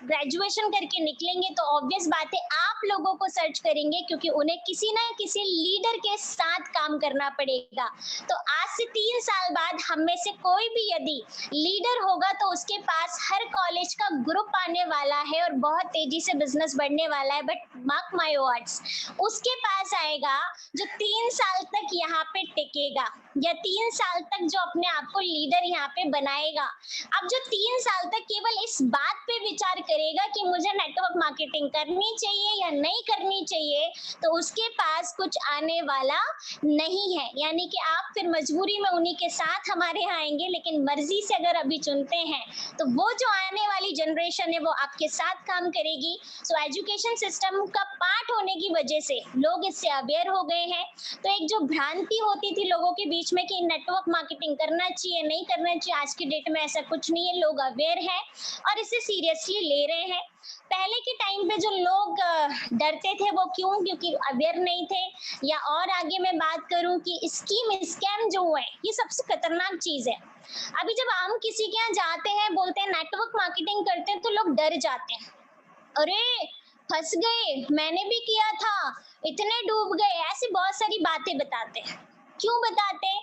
ग्रेजुएशन करके निकलेंगे तो ऑब्वियस बात है आप लोगों को सर्च करेंगे, क्योंकि उन्हें किसी ना किसी लीडर के साथ काम करना पड़ेगा। तो आज से 3 साल बाद हम में से कोई भी यदि लीडर होगा तो उसके पास हर कॉलेज का ग्रुप आने वाला है और बहुत तेजी से बिजनेस बढ़ने वाला है। बट मार्क माय वर्ड्स, उसके पास आएगा जो 3 साल तक यहाँ पे टिकेगा, या 3 साल तक जो अपने आप को लीडर यहाँ पे बनाएगा। अब जो 3 साल तक केवल इस बात पे विचार करेगा कि मुझे नेटवर्क मार्केटिंग करनी चाहिए या नहीं करनी चाहिए, तो उसके पास कुछ आने वाला नहीं है। यानी कि आप फिर मजबूरी में उन्हीं के साथ हमारे यहाँ आएंगे, लेकिन मर्जी से अगर अभी चुनते हैं तो वो जो आने वाली जनरेशन है वो आपके साथ काम करेगी। सो एजुकेशन सिस्टम का पार्ट होने की वजह से लोग इससे अवेयर हो गए हैं। तो एक जो भ्रांति होती थी लोगों के बीच में कि नेटवर्क मार्केटिंग करना चाहिए नहीं करना चाहिए, आज की डेट में ऐसा कुछ नहीं है। लोग अवेयर हैं और इसे सीरियसली ले रहे हैं। पहले के टाइम पे जो लोग डरते थे वो क्यों? क्योंकि अवेयर नहीं थे। या और आगे मैं बात करूं कि स्कैम जो है ये सबसे खतरनाक चीज है। अभी जब हम किसी के यहाँ जाते हैं, बोलते हैं नेटवर्क मार्केटिंग करते हैं, तो लोग डर जाते हैं। अरे फंस गए, मैंने भी किया था, इतने डूब गए, ऐसी बहुत सारी बातें बताते हैं। क्यों बताते हैं?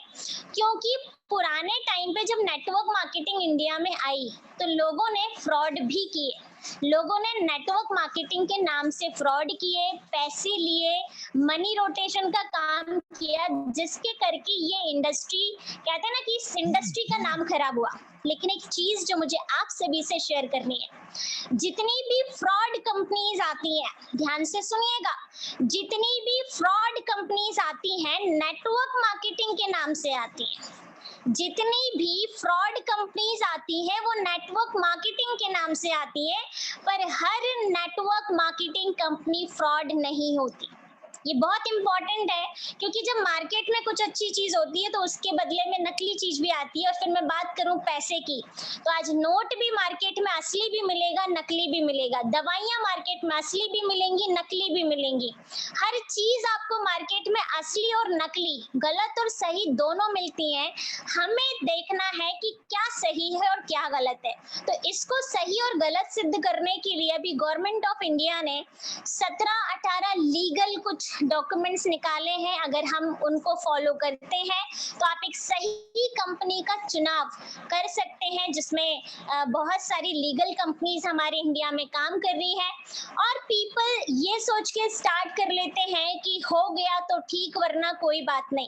क्योंकि पुराने टाइम पे जब नेटवर्क मार्केटिंग इंडिया में आई तो लोगों ने फ्रॉड भी किए। लोगों ने नेटवर्क मार्केटिंग के नाम से फ्रॉड किए, पैसे लिए, मनी रोटेशन का काम किया, जिसके करके ये इंडस्ट्री, कहते हैं ना कि इस इंडस्ट्री का नाम खराब हुआ। लेकिन एक चीज जो मुझे आप सभी से शेयर करनी है, जितनी भी फ्रॉड कंपनीज आती हैं, ध्यान से सुनिएगा, जितनी भी फ्रॉड कंपनीज आती हैं नेटवर्क मार्केटिंग के नाम से आती हैं। जितनी भी फ्रॉड कंपनीज आती हैं वो नेटवर्क मार्केटिंग के नाम से आती है, पर हर नेटवर्क मार्केटिंग कंपनी फ्रॉड नहीं होती। ये बहुत इंपॉर्टेंट है, क्योंकि जब मार्केट में कुछ अच्छी चीज होती है तो उसके बदले में नकली चीज भी आती है। और फिर मैं बात करूं पैसे की, तो आज नोट भी मार्केट में असली भी मिलेगा, नकली भी मिलेगा। दवाइयां मार्केट में असली भी मिलेंगी, नकली भी मिलेंगी। हर चीज आपको मार्केट में असली और नकली, गलत और सही दोनों मिलती हैं। हमें देखना है कि क्या सही है और क्या गलत है। तो इसको सही और गलत सिद्ध करने के लिए अभी गवर्नमेंट ऑफ इंडिया ने 17-18 लीगल कुछ डॉक्यूमेंट्स निकाले हैं। अगर हम उनको फॉलो करते हैं तो आप एक सही कंपनी का चुनाव कर सकते हैं, जिसमें बहुत सारी लीगल कंपनीज हमारे इंडिया में काम कर रही है। और पीपल ये सोच के स्टार्ट कर लेते हैं कि हो गया तो ठीक, वरना कोई बात नहीं।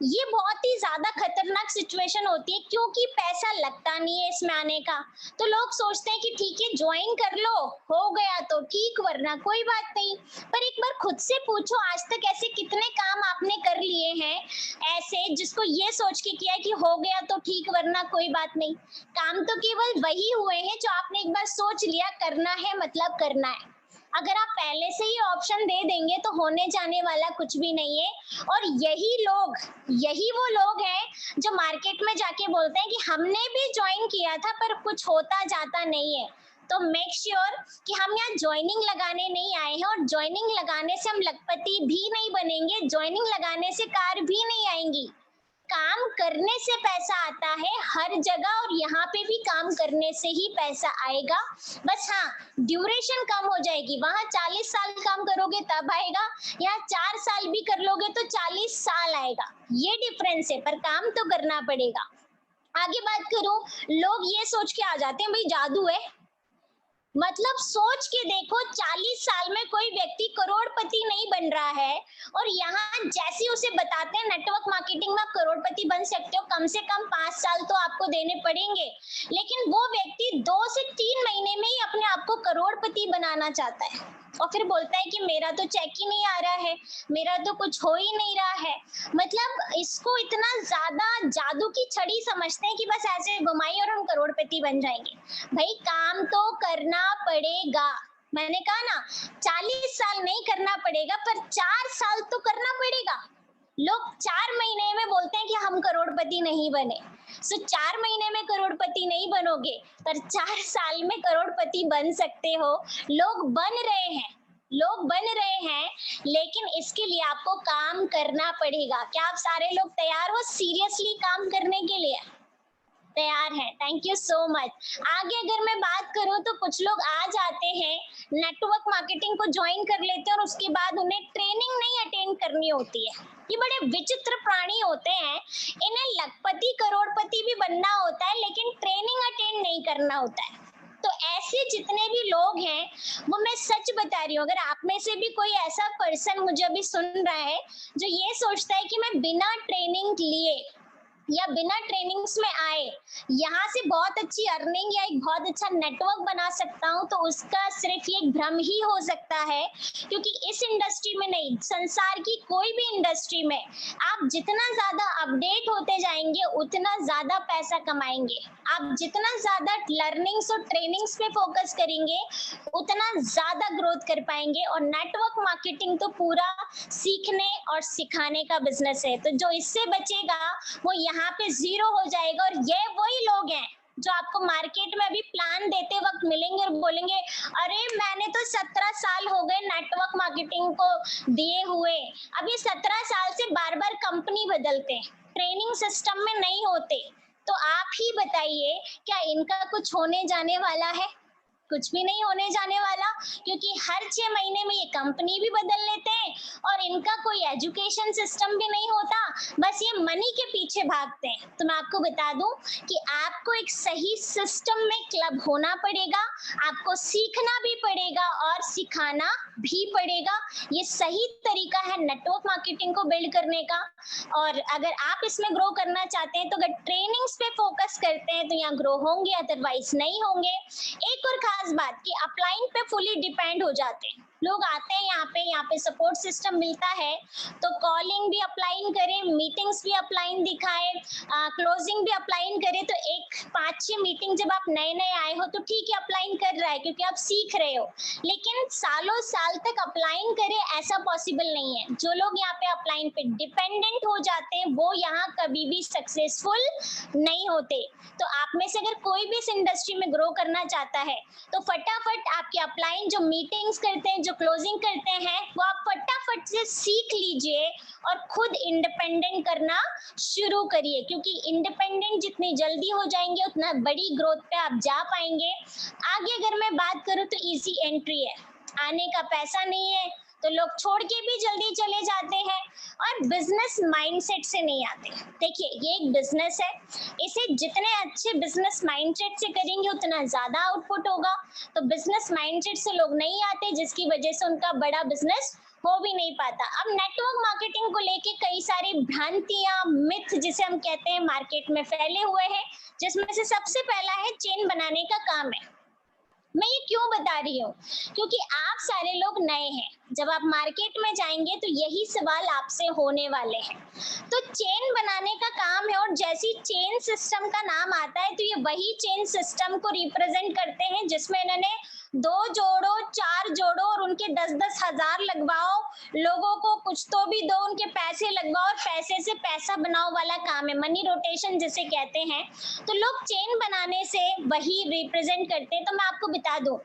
ये बहुत ही ज्यादा खतरनाक सिचुएशन होती है, क्योंकि पैसा लगता नहीं है इसमें आने का। तो लोग सोचते हैं कि ठीक है ज्वाइन कर लो, हो गया तो ठीक, वरना कोई बात नहीं। पर एक बार खुद से पूछो, आज तक ऐसे कितने काम आपने कर लिए हैं ऐसे जिसको ये सोच के किया कि हो गया तो ठीक, वरना कोई बात नहीं। काम तो केवल वही हुए हैं जो आपने एक बार सोच लिया करना है, मतलब करना है। अगर आप पहले से ही ऑप्शन दे देंगे तो होने जाने वाला कुछ भी नहीं है। और यही वो लोग हैं जो मार्केट में जाके बोलते हैं कि हमने भी ज्वाइन किया था पर कुछ होता जाता नहीं है। तो मेक श्योर कि हम यहाँ ज्वाइनिंग लगाने नहीं आए हैं, और ज्वाइनिंग लगाने से हम लखपति भी नहीं बनेंगे, ज्वाइनिंग लगाने से कार भी नहीं आएंगी। काम करने से पैसा आता है हर जगह, और यहाँ पे भी काम करने से ही पैसा आएगा। बस हाँ, ड्यूरेशन कम हो जाएगी। वहां 40 साल काम करोगे तब आएगा, यहाँ 4 साल भी कर लोगे तो 40 साल आएगा। ये डिफरेंस है, पर काम तो करना पड़ेगा। आगे बात करूं, लोग ये सोच के आ जाते हैं भाई जादू है। मतलब सोच के देखो, 40 साल में कोई व्यक्ति करोड़पति नहीं बन रहा है, और यहाँ जैसे उसे बताते हैं नेटवर्क मार्केटिंग में आप करोड़पति बन सकते हो, कम से कम 5 साल तो आपको देने पड़ेंगे। लेकिन वो व्यक्ति 2 से 3 महीने में ही अपने आप को करोड़पति बनाना चाहता है, और फिर बोलता है कि मेरा तो चेक ही नहीं आ रहा है, मेरा तो कुछ हो ही नहीं रहा है। मतलब इसको इतना ज्यादा जादू की छड़ी समझते हैं कि बस ऐसे घुमाई और हम करोड़पति बन जाएंगे। भाई काम तो करना पड़ेगा। मैंने कहा ना, 40 साल नहीं करना पड़ेगा, पर 4 साल तो करना पड़ेगा। लोग 4 महीने में बोलते हैं कि हम करोड़पति नहीं बने। सो 4 महीने में करोड़पति नहीं बनोगे, पर 4 साल में करोड़पति बन सकते हो। लोग बन रहे हैं, लोग बन रहे हैं, लेकिन इसके लिए आपको काम करना पड़ेगा। क्या आप सारे लोग तैयार हो सीरियसली काम करने के लिए? तैयार है। Thank you so much. आगे अगर मैं बात करूं तो कुछ लोग आ जाते हैं, नेटवर्क मार्केटिंग को ज्वाइन कर लेते हैं और उसके बाद उन्हें ट्रेनिंग नहीं अटेंड करनी होती है। ये बड़े विचित्र प्राणी होते हैं। इन्हें लखपति करोड़पति भी बनना होता है, लेकिन ट्रेनिंग अटेंड नहीं करना होता है। तो ऐसे जितने भी लोग हैं, वो मैं सच बता रही हूँ, अगर आप में से भी कोई ऐसा पर्सन मुझे अभी सुन रहा है जो ये सोचता है कि मैं बिना ट्रेनिंग लिए या बिना ट्रेनिंग्स में आए यहाँ से बहुत अच्छी अर्निंग या एक बहुत अच्छा नेटवर्क बना सकता हूँ, तो उसका सिर्फ ये एक भ्रम ही हो सकता है। क्योंकि इस इंडस्ट्री में नहीं, संसार की कोई भी इंडस्ट्री में आप जितना ज्यादा अपडेट होते जाएंगे उतना ज्यादा पैसा कमाएंगे। आप जितना ज्यादा लर्निंग्स और ट्रेनिंग्स पे फोकस करेंगे उतना ज्यादा ग्रोथ कर पाएंगे। और नेटवर्क मार्केटिंग तो पूरा सीखने और सिखाने का बिजनेस है, तो जो इससे बचेगा वो यहाँ पे जीरो हो जाएगा। और ये वही लोग हैं जो आपको मार्केट में अभी प्लान देते वक्त मिलेंगे और बोलेंगे अरे मैंने तो 17 साल हो गए नेटवर्क मार्केटिंग को दिए हुए। अब ये 17 साल से बार बार कंपनी बदलते हैं, ट्रेनिंग सिस्टम में नहीं होते। तो आप ही बताइए क्या इनका कुछ होने जाने वाला है? कुछ भी नहीं होने जाने वाला, क्योंकि हर 6 महीने में ये कंपनी भी बदल लेते हैं और इनका कोई एजुकेशन सिस्टम भी नहीं होता, बस ये मनी के पीछे भागते हैं। तो मैं आपको बता दूं कि आपको एक सही सिस्टम में क्लब होना पड़ेगा, आपको सीखना भी पड़ेगा और सिखाना भी पड़ेगा। ये सही तरीका है नेटवर्क मार्केटिंग को बिल्ड करने का। और अगर आप इसमें ग्रो करना चाहते हैं तो अगर ट्रेनिंग्स पे फोकस करते हैं तो यहाँ ग्रो होंगे, अदरवाइज नहीं होंगे। एक और खास बात कि अपलाइन पे फुली डिपेंड हो जाते हैं लोग। आते हैं यहाँ पे सपोर्ट सिस्टम मिलता है, तो कॉलिंग भी अपलाइन करें, मीटिंग्स भी अपलाइन दिखाए, क्लोजिंग भी अपलाइन करें। तो एक 5-6 मीटिंग जब आप नए नए आए हो तो ठीक है अपलाइन कर रहा है क्योंकि आप सीख रहे हो, लेकिन सालों साल तक अपलाइन करें ऐसा पॉसिबल नहीं है। जो लोग यहाँ पे अपलाइन पे डिपेंडेंट हो जाते हैं वो यहाँ कभी भी सक्सेसफुल नहीं होते। तो आप में से अगर कोई भी इस इंडस्ट्री में ग्रो करना चाहता है तो फटाफट आपके अपलाइन जो मीटिंग्स करते हैं, जो क्लोजिंग करते हैं, वो आप फटाफट से सीख लीजिए और खुद इंडिपेंडेंट करना शुरू करिए। क्योंकि इंडिपेंडेंट जितनी जल्दी हो जाएंगे उतना बड़ी ग्रोथ पे आप जा पाएंगे। आगे अगर मैं बात करूँ तो इजी एंट्री है, आने का पैसा नहीं है तो लोग छोड़ के भी जल्दी चले जाते हैं और बिजनेस माइंडसेट से नहीं आते। देखिए ये एक बिजनेस है, इसे जितने अच्छे बिजनेस माइंडसेट से करेंगे उतना ज्यादा आउटपुट होगा। तो बिजनेस माइंडसेट से लोग नहीं आते, जिसकी वजह से उनका बड़ा बिजनेस हो भी नहीं पाता। अब नेटवर्क मार्केटिंग को लेके कई सारी भ्रांतियां, मिथ जिसे हम कहते हैं, मार्केट में फैले हुए हैं, जिसमें से सबसे पहला है चेन बनाने का काम है। मैं ये क्यों बता रही हूँ? क्योंकि आप सारे लोग नए हैं, जब आप मार्केट में जाएंगे तो यही सवाल आपसे होने वाले हैं। तो चेन बनाने का काम है, और जैसी चेन सिस्टम का नाम आता है तो ये वही चेन सिस्टम को रिप्रेजेंट करते हैं जिसमें इन्होंने 2 जोड़ो, 4 जोड़ो और उनके 10-10 हजार लगवाओ, लोगों को कुछ तो भी दो, उनके पैसे लगवाओ और पैसे से पैसा बनाओ वाला काम है, मनी रोटेशन जिसे कहते हैं। तो लोग चेन बनाने से वही रिप्रेजेंट करते हैं। तो मैं आपको बता दूं,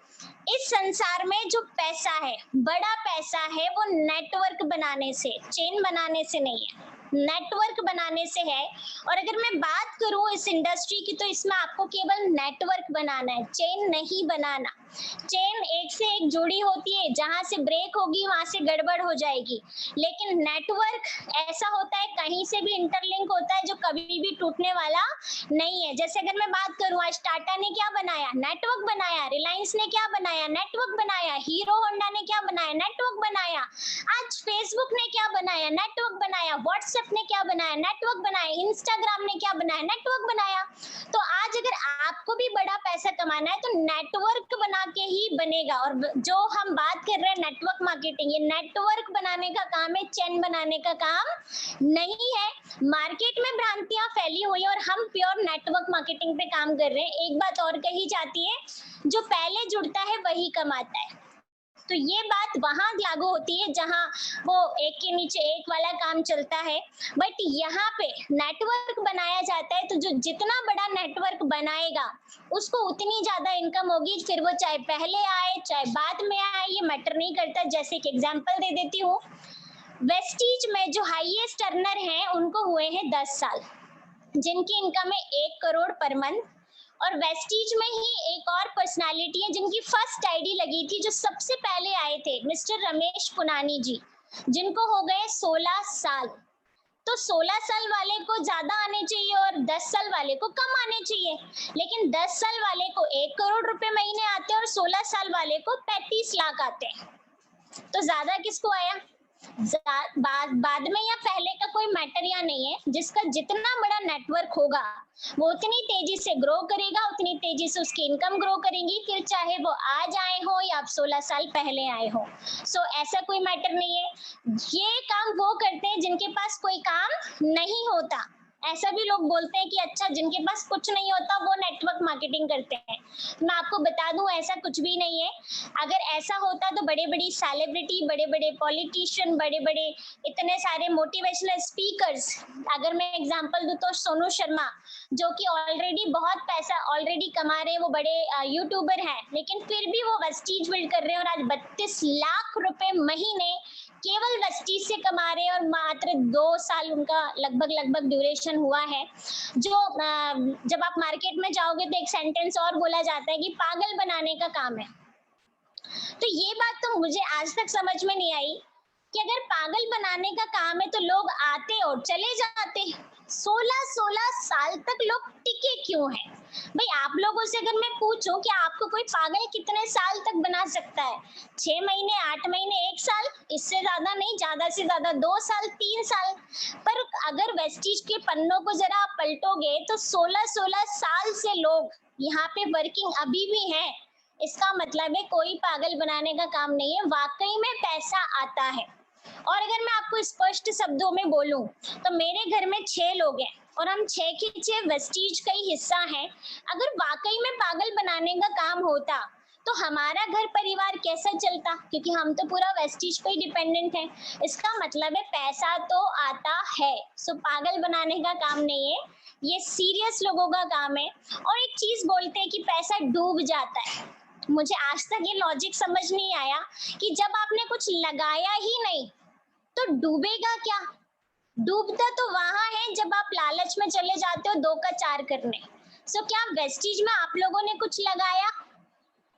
इस संसार में जो पैसा है, बड़ा पैसा है, वो नेटवर्क बनाने से, चेन बनाने से नहीं है, नेटवर्क बनाने से है। और अगर मैं बात करूं इस इंडस्ट्री की तो इसमें आपको केवल नेटवर्क बनाना है, चेन नहीं बनाना। चेन एक से एक जुड़ी होती है, जहां से ब्रेक होगी वहां से गड़बड़ हो जाएगी, लेकिन नेटवर्क ऐसा होता है कहीं से भी इंटरलिंक होता है जो कभी भी टूटने वाला नहीं है। जैसे अगर मैं बात करूं, आज टाटा ने क्या बनाया? नेटवर्क बनाया। रिलायंस ने क्या बनाया? नेटवर्क बनाया। हीरो होंडा ने क्या बनाया? नेटवर्क बनाया। आज फेसबुक ने क्या बनाया? नेटवर्क बनाया। व्हाट्सएप ने क्या बनाया? नेटवर्क बनाया। इंस्टाग्राम ने क्या बनाया? नेटवर्क बनाया। तो आज अगर आपको भी बड़ा पैसा कमाना है तो नेटवर्क बना के ही बनेगा। और जो हम बात कर रहे हैं नेटवर्क मार्केटिंग, ये नेटवर्क बनाने का काम है, चेन बनाने का काम नहीं है। मार्केट में भ्रांतियां फैली हुई है और हम प्योर नेटवर्क मार्केटिंग पे काम कर रहे हैं। एक बात और कही जाती है, जो पहले जुड़ता है वही कमाता है। तो ये बात वहां लागू होती है जहां वो एक के नीचे एक वाला काम चलता है, बट यहाँ पे नेटवर्क बनाया जाता है, तो जो जितना बड़ा नेटवर्क बनाएगा उसको उतनी ज्यादा इनकम होगी, फिर वो चाहे पहले आए चाहे बाद में आए, ये मैटर नहीं करता। जैसे एक एग्जांपल दे देती हूँ, वेस्टीज में जो हाईएस्ट अर्नर हैं उनको हुए हैं 10 साल, जिनकी इनकम है 1 करोड़ पर मंथ। और वेस्टीज में ही एक और पर्सनालिटी है जिनकी फर्स्ट आईडी लगी थी, जो सबसे पहले आए थे, मिस्टर रमेश पुनानी जी, जिनको हो गए 16 साल। तो 16 साल वाले को ज्यादा आने चाहिए और 10 साल वाले को कम आने चाहिए, लेकिन 10 साल वाले को 1 करोड़ रुपए महीने आते हैं और 16 साल वाले को 35 लाख आते हैं। तो ज्यादा किसको आया? बाद में या पहले का कोई मैटर या नहीं है, जिसका जितना बड़ा नेटवर्क होगा वो उतनी तेजी से ग्रो करेगा, उतनी तेजी से उसकी इनकम ग्रो करेंगी, फिर चाहे वो आज आए हो या आप 16 साल पहले आए हो। सो ऐसा कोई मैटर नहीं है। ये काम वो करते हैं जिनके पास कोई काम नहीं होता। ऐसा भी लोग बोलते हैं कि अच्छा जिनके पास कुछ नहीं होता वो नेटवर्क मार्केटिंग करते हैं। मैं आपको बता दूं ऐसा कुछ भी नहीं है। अगर ऐसा होता तो बड़े बड़ी सेलिब्रिटी, बड़े बड़े पॉलिटिशियन, बड़े बड़े इतने सारे मोटिवेशनल स्पीकर्स, अगर मैं एग्जांपल दूं तो सोनू शर्मा, जो कि ऑलरेडी बहुत पैसा ऑलरेडी कमा रहे हैं, वो बड़े यूट्यूबर हैं, लेकिन फिर भी वो वेस्टीज बिल्ड कर रहे हैं और आज 32 लाख रुपए महीने केवल वेस्टीज से कमा रहे हैं, और मात्र 2 साल उनका लगभग ड्यूरेशन हुआ है। जो जब आप मार्केट में जाओगे तो एक सेंटेंस और बोला जाता है कि पागल बनाने का काम है। तो ये बात तो मुझे आज तक समझ में नहीं आई कि अगर पागल बनाने का काम है तो लोग आते और चले जाते। 16 साल तक लोग टिके क्यों हैं? भाई आप लोगों से अगर मैं पूछूं कि आपको कोई पागल कितने साल तक बना सकता है? 6 महीने, 8 महीने, 1 साल, इससे ज्यादा नहीं, ज्यादा से ज्यादा 2 साल, 3 साल। पर अगर वेस्टीज के पन्नों को जरा आप पलटोगे तो 16 साल से लोग यहाँ पे वर्किंग अभी भी हैं। इसका मतलब है कोई पागल बनाने का काम नहीं है, वाकई में पैसा आता है। और अगर मैं आपको स्पष्ट शब्दों में बोलूं तो मेरे घर में 6 लोग हैं और हम 6 के 6 वेस्टीज का ही हिस्सा हैं। अगर वाकई में पागल बनाने का काम होता तो हमारा घर परिवार कैसा चलता? क्योंकि हम तो पूरा वेस्टीज पे ही डिपेंडेंट हैं। इसका मतलब है पैसा तो आता है। सो पागल बनाने का काम नहीं है, ये सीरियस लोगों का काम है। और एक चीज बोलते हैं कि पैसा डूब जाता है। मुझे आज तक ये लॉजिक समझ नहीं आया कि जब आपने कुछ लगाया ही नहीं तो डूबेगा क्या? डूबता तो वहां है जब आप लालच में चले जाते हो 2 का 4 करने। सो क्या वेस्टीज में आप लोगों ने कुछ लगाया?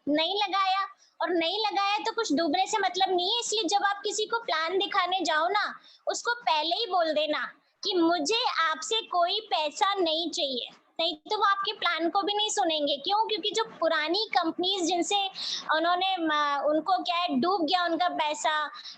नहीं लगाया। और नहीं लगाया तो कुछ डूबने से मतलब नहीं है। इसलिए जब आप किसी को प्लान दिखाने जाओ ना, उसको पहले ही बोल देना कि मुझे आपसे कोई पैसा नहीं चाहिए, नहीं तो वो आपके प्लान को भी नहीं सुनेंगे। क्यों? क्योंकि जो पुरानी कंपनीज जिनसे उन्होंने उनको क्या है, डूब गया उनका पैसा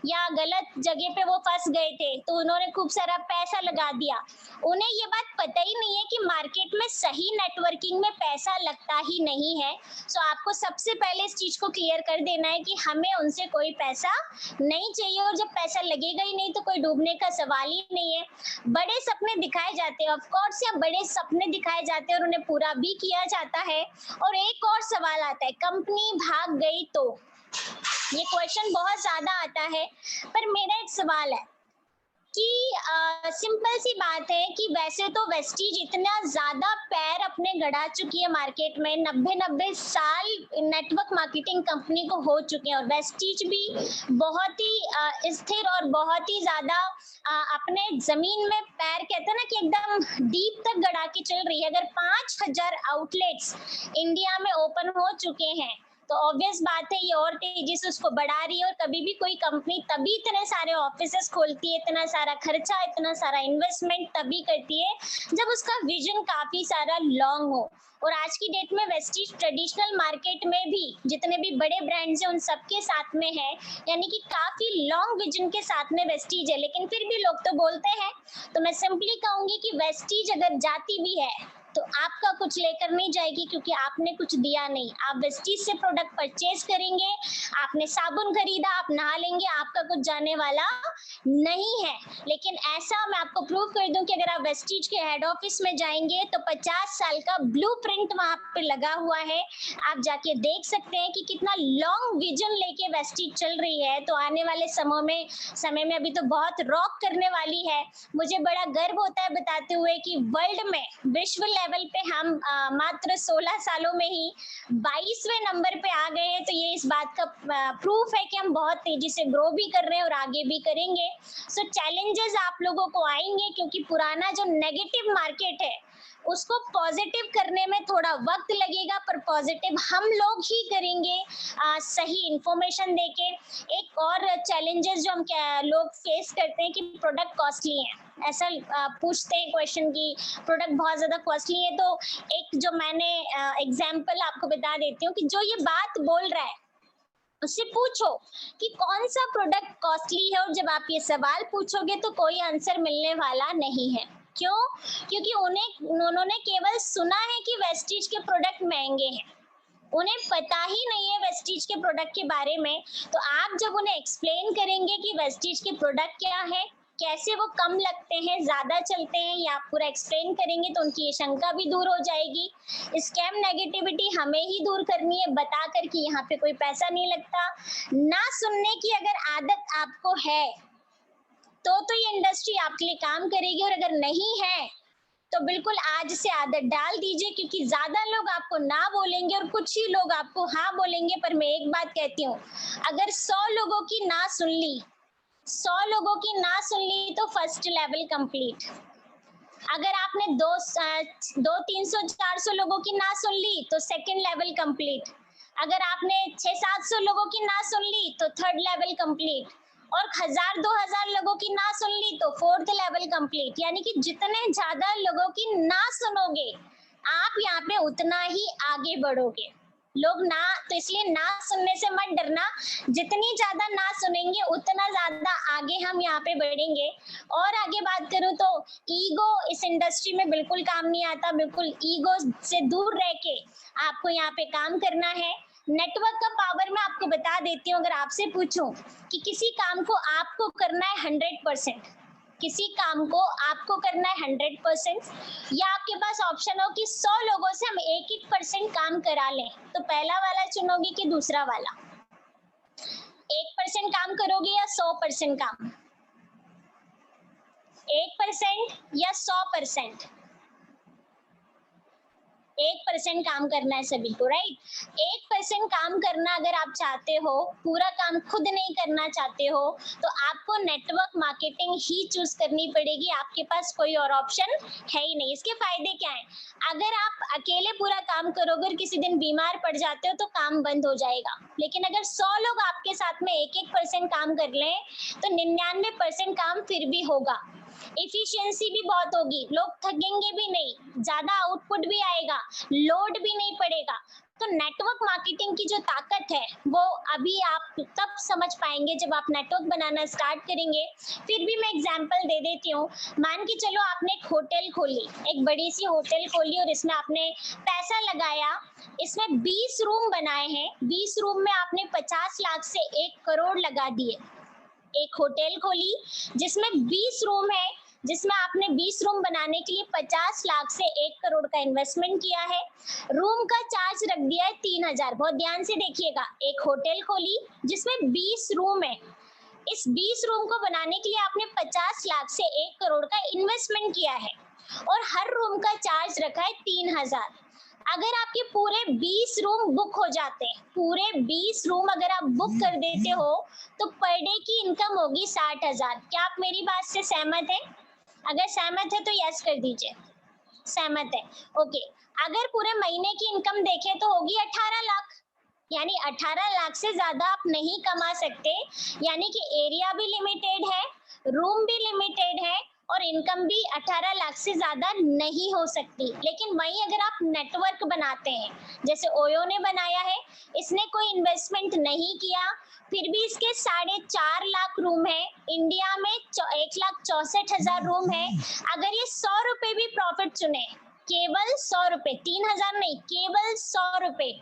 या गलत जगह पे वो फंस गए थे तो उन्होंने खूब सारा पैसा लगा दिया। उन्हें ये बात पता ही नहीं है कि मार्केट में सही नेटवर्किंग में पैसा लगता ही नहीं है। सो आपको सबसे पहले इस चीज को क्लियर कर देना है कि हमें उनसे कोई पैसा नहीं चाहिए, और जब पैसा लगेगा ही नहीं तो कोई डूबने का सवाल ही नहीं है। बड़े सपने दिखाए जाते हैं, ऑफ कोर्स, या बड़े सपने दिखाए जाते हैं और उन्हें पूरा भी किया जाता है। और एक और सवाल आता है, कंपनी भाग गई तो? ये क्वेश्चन बहुत ज्यादा आता है, पर मेरा एक सवाल है कि सिंपल सी बात है कि वैसे तो वेस्टीज इतना ज्यादा पैर अपने गड़ा चुकी है मार्केट में, 90 साल नेटवर्क मार्केटिंग कंपनी को हो चुके हैं, और वेस्टीज भी बहुत ही स्थिर और बहुत ही ज्यादा अपने जमीन में पैर, कहते हैं ना कि एकदम डीप तक गड़ा के चल रही है। अगर 5000 आउटलेट्स इंडिया में ओपन हो चुके हैं तो ऑब्वियस बात है ये और तेजी से उसको बढ़ा रही है। और कभी भी कोई कंपनी तभी इतने सारे ऑफिसेस खोलती है, इतना सारा खर्चा, इतना सारा इन्वेस्टमेंट तभी करती है जब उसका विजन काफी सारा लॉन्ग हो। और आज की डेट में वेस्टीज ट्रेडिशनल मार्केट में भी जितने भी बड़े ब्रांड्स हैं उन सबके साथ में है, यानी कि काफी लॉन्ग विजन के साथ में वेस्टीज है। लेकिन फिर भी लोग तो बोलते हैं, तो मैं सिंपली कहूंगी कि वेस्टीज अगर जाती भी है तो आपका कुछ लेकर नहीं जाएगी क्योंकि आपने कुछ दिया नहीं। आप वेस्टीज से प्रोडक्ट परचेज करेंगे, आपने साबुन खरीदा, आप नहा लेंगे, आपका कुछ जाने वाला नहीं है। लेकिन ऐसा मैं आपको प्रूव कर दूं कि अगर आप वेस्टीज के हेड ऑफिस में जाएंगे तो 50 साल का ब्लूप्रिंट वहां पे लगा हुआ है। आप जाके देख सकते हैं कि कितना लॉन्ग विजन लेके वेस्टीज चल रही है। तो आने वाले समय में अभी तो बहुत रॉक करने वाली है। मुझे बड़ा गर्व होता है बताते हुए कि वर्ल्ड में, विश्व लेवल पे हम मात्र 16 सालों में ही 22वें नंबर पे आ गए हैं। तो ये इस बात का प्रूफ है कि हम बहुत तेजी से ग्रो भी कर रहे हैं और आगे भी करेंगे। सो चैलेंजेस आप लोगों को आएंगे क्योंकि पुराना जो नेगेटिव मार्केट है उसको पॉजिटिव करने में थोड़ा वक्त लगेगा, पर पॉजिटिव हम लोग ही करेंगे सही इंफॉर्मेशन देके। एक और चैलेंजेस जो हम लोग फेस करते हैं कि प्रोडक्ट कॉस्टली है। ऐसा पूछते हैं क्वेश्चन की प्रोडक्ट बहुत ज्यादा कॉस्टली है। तो एक जो मैंने एग्जांपल आपको बता देती हूँ कि जो ये बात बोल रहा है उससे पूछो कि कौन सा प्रोडक्ट कॉस्टली है, और जब आप ये सवाल पूछोगे तो कोई आंसर मिलने वाला नहीं है। क्यों? क्योंकि उन्होंने केवल सुना है कि वेस्टीज के प्रोडक्ट महंगे हैं, उन्हें पता ही नहीं है वेस्टीज के प्रोडक्ट के बारे में। तो आप जब उन्हें एक्सप्लेन करेंगे कि वेस्टीज के प्रोडक्ट क्या है, कैसे वो कम लगते हैं, ज्यादा चलते हैं, या आप पूरा एक्सप्लेन करेंगे तो उनकी ये शंका भी दूर हो जाएगी। स्कैम नेगेटिविटी हमें ही दूर करनी है, बता कर कि यहाँ पे कोई पैसा नहीं लगता। ना सुनने की अगर आदत आपको है तो ये इंडस्ट्री आपके लिए काम करेगी, और अगर नहीं है तो बिल्कुल आज से आदत डाल दीजिए, क्योंकि ज्यादा लोग आपको ना बोलेंगे और कुछ ही लोग आपको हाँ बोलेंगे। पर मैं एक बात कहती हूँ, अगर 100 लोगों की ना सुन ली, 100 लोगों की ना सुन ली तो फर्स्ट लेवल कंप्लीट। अगर आपने 300-400 लोगों की ना सुन ली तो सेकंड लेवल कंप्लीट। अगर आपने 600-700 लोगों की ना सुन ली तो थर्ड लेवल कंप्लीट, और 1000-2000 लोगों की ना सुन ली तो फोर्थ लेवल कंप्लीट। यानी कि जितने ज्यादा लोगों की ना सुनोगे आप यहाँ पे उतना ही आगे बढ़ोगे। लोग ना, तो इसलिए ना सुनने से मत डरना, जितनी ज्यादा ना सुनेंगे उतना ज्यादा आगे हम यहाँ पे बढ़ेंगे। और आगे बात करूँ तो ईगो इस इंडस्ट्री में बिल्कुल काम नहीं आता। बिल्कुल ईगो से दूर रह के आपको यहाँ पे काम करना है। नेटवर्क का पावर मैं आपको बता देती हूँ। अगर आपसे पूछूं कि किसी काम को आपको करना है 100%, किसी काम को आपको करना है 100%, या आपके पास ऑप्शन हो कि 100 लोगों से हम 1% काम करा लें, तो पहला वाला चुनोगे कि दूसरा वाला? 1% काम करोगे या 100% काम? 1% या 100%? 1% काम करना है सभी को, राइट? 1% काम करना अगर आप चाहते हो, पूरा काम खुद नहीं करना चाहते हो, तो आपको नेटवर्क मार्केटिंग ही चूज करनी पड़ेगी। आपके पास कोई और ऑप्शन है ही नहीं। इसके फायदे क्या हैं? अगर आप अकेले पूरा काम करोगे और किसी दिन बीमार पड़ जाते हो तो काम बंद हो जाएगा। लेकिन अगर 100 लोग आपके साथ में 1% काम कर लें तो 99% काम फिर भी होगा। एफिशिएंसी भी बहुत होगी, लोग थकेंगे भी नहीं, ज्यादा आउटपुट भी आएगा, लोड भी नहीं पड़ेगा। तो नेटवर्क मार्केटिंग की जो ताकत है वो अभी आप तब समझ पाएंगे जब आप नेटवर्क बनाना स्टार्ट करेंगे। फिर भी मैं एग्जांपल दे देती हूँ। मान के चलो आपने एक होटल खोली, एक बड़ी सी होटल खोली, और इसमें आपने पैसा लगाया, इसमें 20 रूम बनाए हैं, 20 रूम में आपने 50 लाख से 1 करोड़ लगा दिए। एक होटल खोली जिसमें 20 रूम है, जिसमें आपने 20 रूम बनाने के लिए 50 लाख से 1 करोड़ का इन्वेस्टमेंट किया है। रूम का चार्ज रख दिया है 3000। बहुत ध्यान से देखिएगा, एक होटल खोली जिसमें 20 रूम है, इस 20 रूम को बनाने के लिए आपने 50 लाख से 1 करोड़ का इन्वेस्टमेंट किया है, और हर रूम का चार्ज रखा है 3000। अगर आपके पूरे 20 रूम बुक हो जाते हैं, पूरे 20 रूम अगर आप बुक कर देते हो तो पर डे की इनकम होगी 60,000। क्या आप मेरी बात से सहमत हैं? अगर सहमत है तो यस कर दीजिए। सहमत है, ओके। अगर पूरे महीने की इनकम देखें तो होगी 18 लाख। यानी 18 लाख से ज्यादा आप नहीं कमा सकते। यानी कि एरिया भी लिमिटेड है, रूम भी लिमिटेड है, और इनकम भी 18 लाख से ज्यादा नहीं हो सकती। लेकिन वहीं अगर आप नेटवर्क बनाते हैं, जैसे ओयो ने बनाया है, इसने कोई इन्वेस्टमेंट नहीं किया, फिर भी इसके 4.5 लाख रूम है, इंडिया में 1,64,000 रूम है। अगर ये 100 रुपए भी प्रॉफिट चुने, केवल 100 रुपए, 3,000 नहीं, केवल 100 रुपए।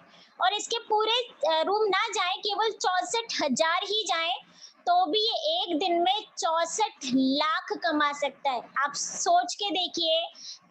और इसके पूरे रूम ना जाए, केवल 64,000 ही जाए, तो भी ये एक दिन में 64 लाख कमा सकता है। आप सोच के देखिए,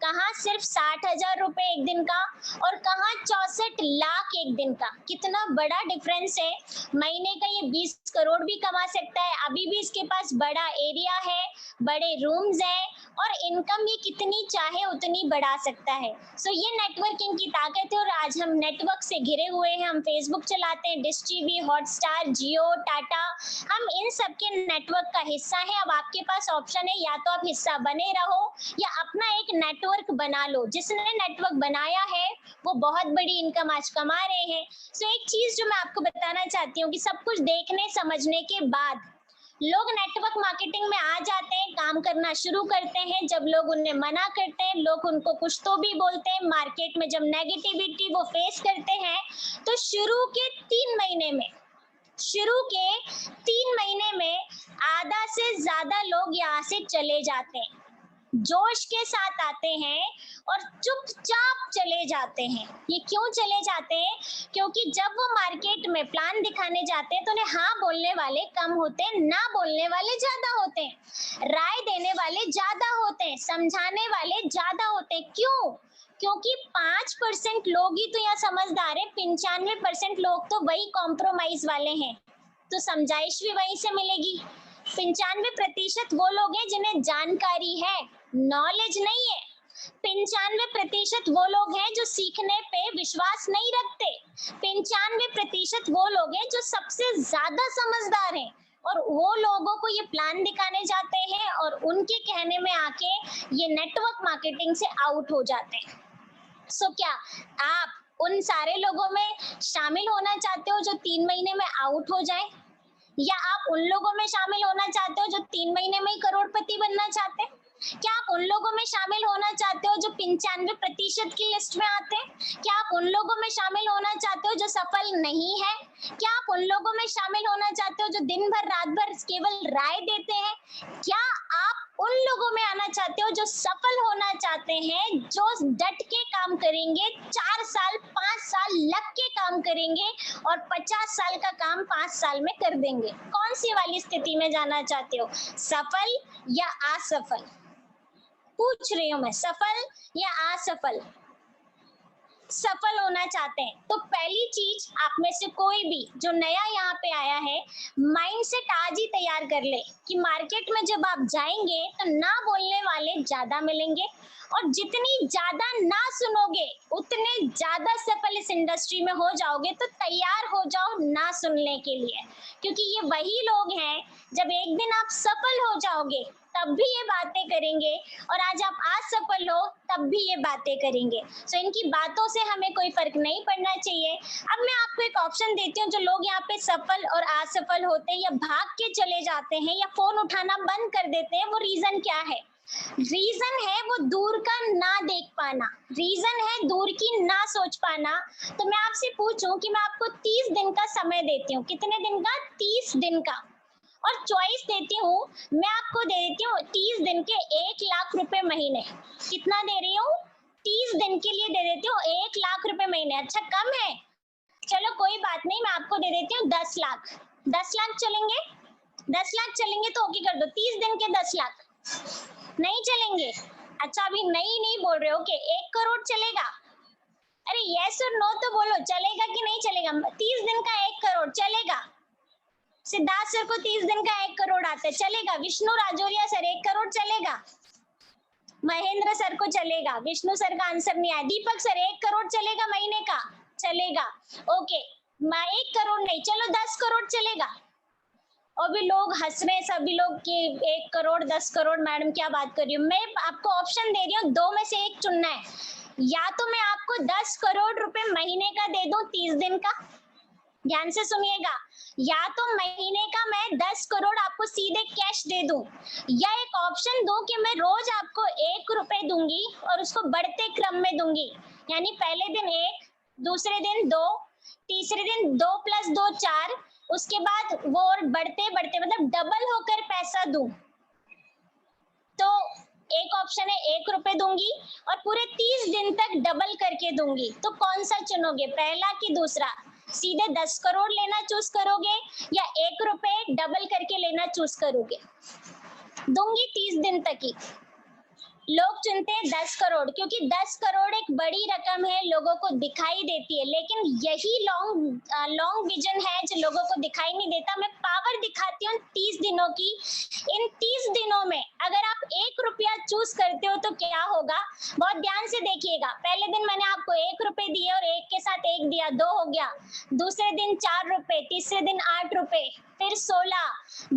कहाँ सिर्फ 60,000 रुपए एक दिन का और कहाँ 64 लाख एक दिन का, कितना बड़ा डिफरेंस है। महीने का ये 20 करोड़ भी कमा सकता है। अभी भी इसके पास बड़ा एरिया है, बड़े रूम्स हैं और इनकम ये कितनी चाहे उतनी बढ़ा सकता है। सो ये नेटवर्किंग की ताकत है। और आज हम नेटवर्क से घिरे हुए हैं। हम फेसबुक चलाते हैं, डिश टीवी, हॉटस्टार, जियो, टाटा, हम इन सब के नेटवर्क का हिस्सा है। अब आपके पास ऑप्शन है, या तो आप हिस्सा बने रहो या अपना एक नेटवर्क बना लो। जिसने नेटवर्क बनाया है वो बहुत बड़ी इनकम आज कमा रहे हैं। सो एक चीज जो मैं आपको बताना चाहती हूँ कि सब कुछ देखने समझने के बाद लोग नेटवर्क मार्केटिंग में आ जाते हैं, काम करना शुरू करते हैं। जब लोग उन्हें मना करते हैं, लोग उनको कुछ तो भी बोलते हैं, मार्केट में जब नेगेटिविटी वो फेस करते हैं, तो शुरू के 3 महीने में आधा से ज्यादा लोग यहाँ से चले जाते हैं। जोश के साथ आते हैं और चुपचाप चले जाते हैं। ये क्यों चले जाते हैं? क्योंकि जब वो मार्केट में प्लान दिखाने जाते हैं तो उन्हें हाँ बोलने वाले कम होते हैं, ना बोलने वाले ज्यादा होते हैं, राय देने वाले ज्यादा होते हैं, समझाने वाले ज्यादा होते हैं। क्यों? क्योंकि 5% लोग ही तो यहाँ समझदार है, 95% लोग तो वही कॉम्प्रोमाइज वाले हैं। तो समझाइश भी वहीं से मिलेगी। 95% वो लोग हैं जिन्हें जानकारी है, नॉलेज नहीं है। 95% वो लोग हैं जो सीखने पे विश्वास नहीं रखते। 95% वो लोग हैं जो सबसे ज्यादा समझदार हैं और वो लोगों को ये प्लान दिखाने जाते हैं और उनके कहने में आके ये नेटवर्क मार्केटिंग से आउट हो जाते हैं। सो क्या आप उन सारे लोगों में शामिल होना चाहते हो जो 3 महीने में आउट हो जाए, या आप उन लोगों में शामिल होना चाहते हो जो 3 महीने में ही करोड़पति बनना चाहते हैं? क्या आप उन लोगों में शामिल होना चाहते हो जो 95% की लिस्ट में आते हैं? क्या आप उन लोगों में शामिल होना चाहते हो जो सफल नहीं है? क्या आप उन लोगों में शामिल होना चाहते हो जो दिन भर रात भर केवल राय देते हैं? क्या आप उन लोगों में आना चाहते हो जो सफल होना चाहते हैं, जो डट के काम करेंगे, 4 साल 5 साल लग के काम करेंगे और 50 साल का काम 5 साल में कर देंगे? कौन सी वाली स्थिति में जाना चाहते हो, सफल या असफल? पूछ रही हूँ मैं, सफल या असफल? सफल होना चाहते हैं तो पहली चीज आप में से कोई भी जो नया यहाँ पे आया है, माइंडसेट आज ही तैयार कर ले कि मार्केट में जब आप जाएंगे तो ना बोलने वाले ज्यादा मिलेंगे और जितनी ज्यादा ना सुनोगे उतने ज्यादा सफल इस इंडस्ट्री में हो जाओगे। तो तैयार हो जाओ ना सुनने के लिए, क्योंकि ये वही लोग हैं जब एक दिन आप सफल हो जाओगे तब भी ये बातें करेंगे और आज आप असफल हो तब भी ये बातें करेंगे। सो इनकी बातों से हमें कोई फर्क नहीं पड़ना चाहिए। अब मैं आपको एक ऑप्शन देती हूँ, जो लोग यहाँ पे सफल और असफल होते हैं या भाग के चले जाते हैं या फोन उठाना बंद कर देते हैं, वो रीजन क्या है? रीजन है वो दूर का ना देख पाना, रीजन है दूर की ना सोच पाना। तो मैं आपसे पूछूं कि मैं आपको 30 दिन का समय देती हूँ। कितने दिन का? 30 दिन का। और चॉइस देती हूँ, मैं आपको दे देती हूँ 30 दिन के 1 लाख रुपए महीने। कितना दे रही हूँ? 30 दिन के लिए दे देती हूँ 1 लाख रुपए महीने। अच्छा कम है, चलो कोई बात नहीं, मैं आपको दे देती हूँ 10 लाख। 10 लाख चलेंगे? 10 लाख चलेंगे तो ओके कर दो। 30 दिन के 10 लाख नहीं चलेंगे? अच्छा अभी नहीं बोल रहे हो कि 1 करोड़ चलेगा? अरे यस और नो तो बोलो, चलेगा कि नहीं चलेगा? 30 दिन का 1 करोड़ चलेगा? सिद्धार्थ सर को 30 दिन का 1 करोड़ आता है, चलेगा? विष्णु राजौरिया सर 1 करोड़ चलेगा? महेंद्र सर को चलेगा? विष्णु सर का आंसर नहीं आया। दीपक सर 1 करोड़ चलेगा महीने का? चलेगा? ओके, 1 करोड़ नहीं, चलो 10 करोड़ चलेगा? और भी लोग हंस रहे हैं सभी लोग कि 1 करोड़ 10 करोड़, मैडम क्या बात कर रही हूँ। मैं आपको ऑप्शन दे रही हूँ, 2 में से एक चुनना है। या तो मैं आपको 10 करोड़ रुपए महीने का दे दूं 30 दिन का, ध्यान से सुनिएगा, या तो महीने का मैं 10 करोड़ आपको सीधे कैश दे दूं, या एक ऑप्शन दूं कि मैं रोज आपको 1 रुपए दूंगी और उसको बढ़ते क्रम में दूंगी। यानी पहले दिन 1, दूसरे दिन 2, तीसरे दिन 2 + 2 4, उसके बाद वो और बढ़ते बढ़ते मतलब डबल होकर पैसा दूं। तो एक ऑप्शन है 1 रुपए दूंगी और पूरे 30 दिन तक डबल करके दूंगी, तो कौन सा चुनोगे, पहला कि दूसरा? सीधे 10 करोड़ लेना चूज करोगे या 1 रुपए डबल करके लेना चूज करोगे? दूंगी 30 दिन तक ही। लोग चुनते हैं 10 करोड़, क्योंकि 10 करोड़ एक बड़ी रकम है, लोगों को दिखाई देती है, लेकिन यही लॉन्ग विजन है जो लोगों को दिखाई नहीं देता। मैं पावर दिखाती हूँ 30 दिनों की। इन 30 दिनों में अगर आप 1 रुपया चूज करते हो तो क्या होगा, बहुत ध्यान से देखिएगा। पहले दिन मैंने आपको 1 रुपए दिए और एक के साथ 1 दिया, 2 हो गया। दूसरे दिन 4 रुपए, तीसरे दिन 8 रुपए, फिर 16,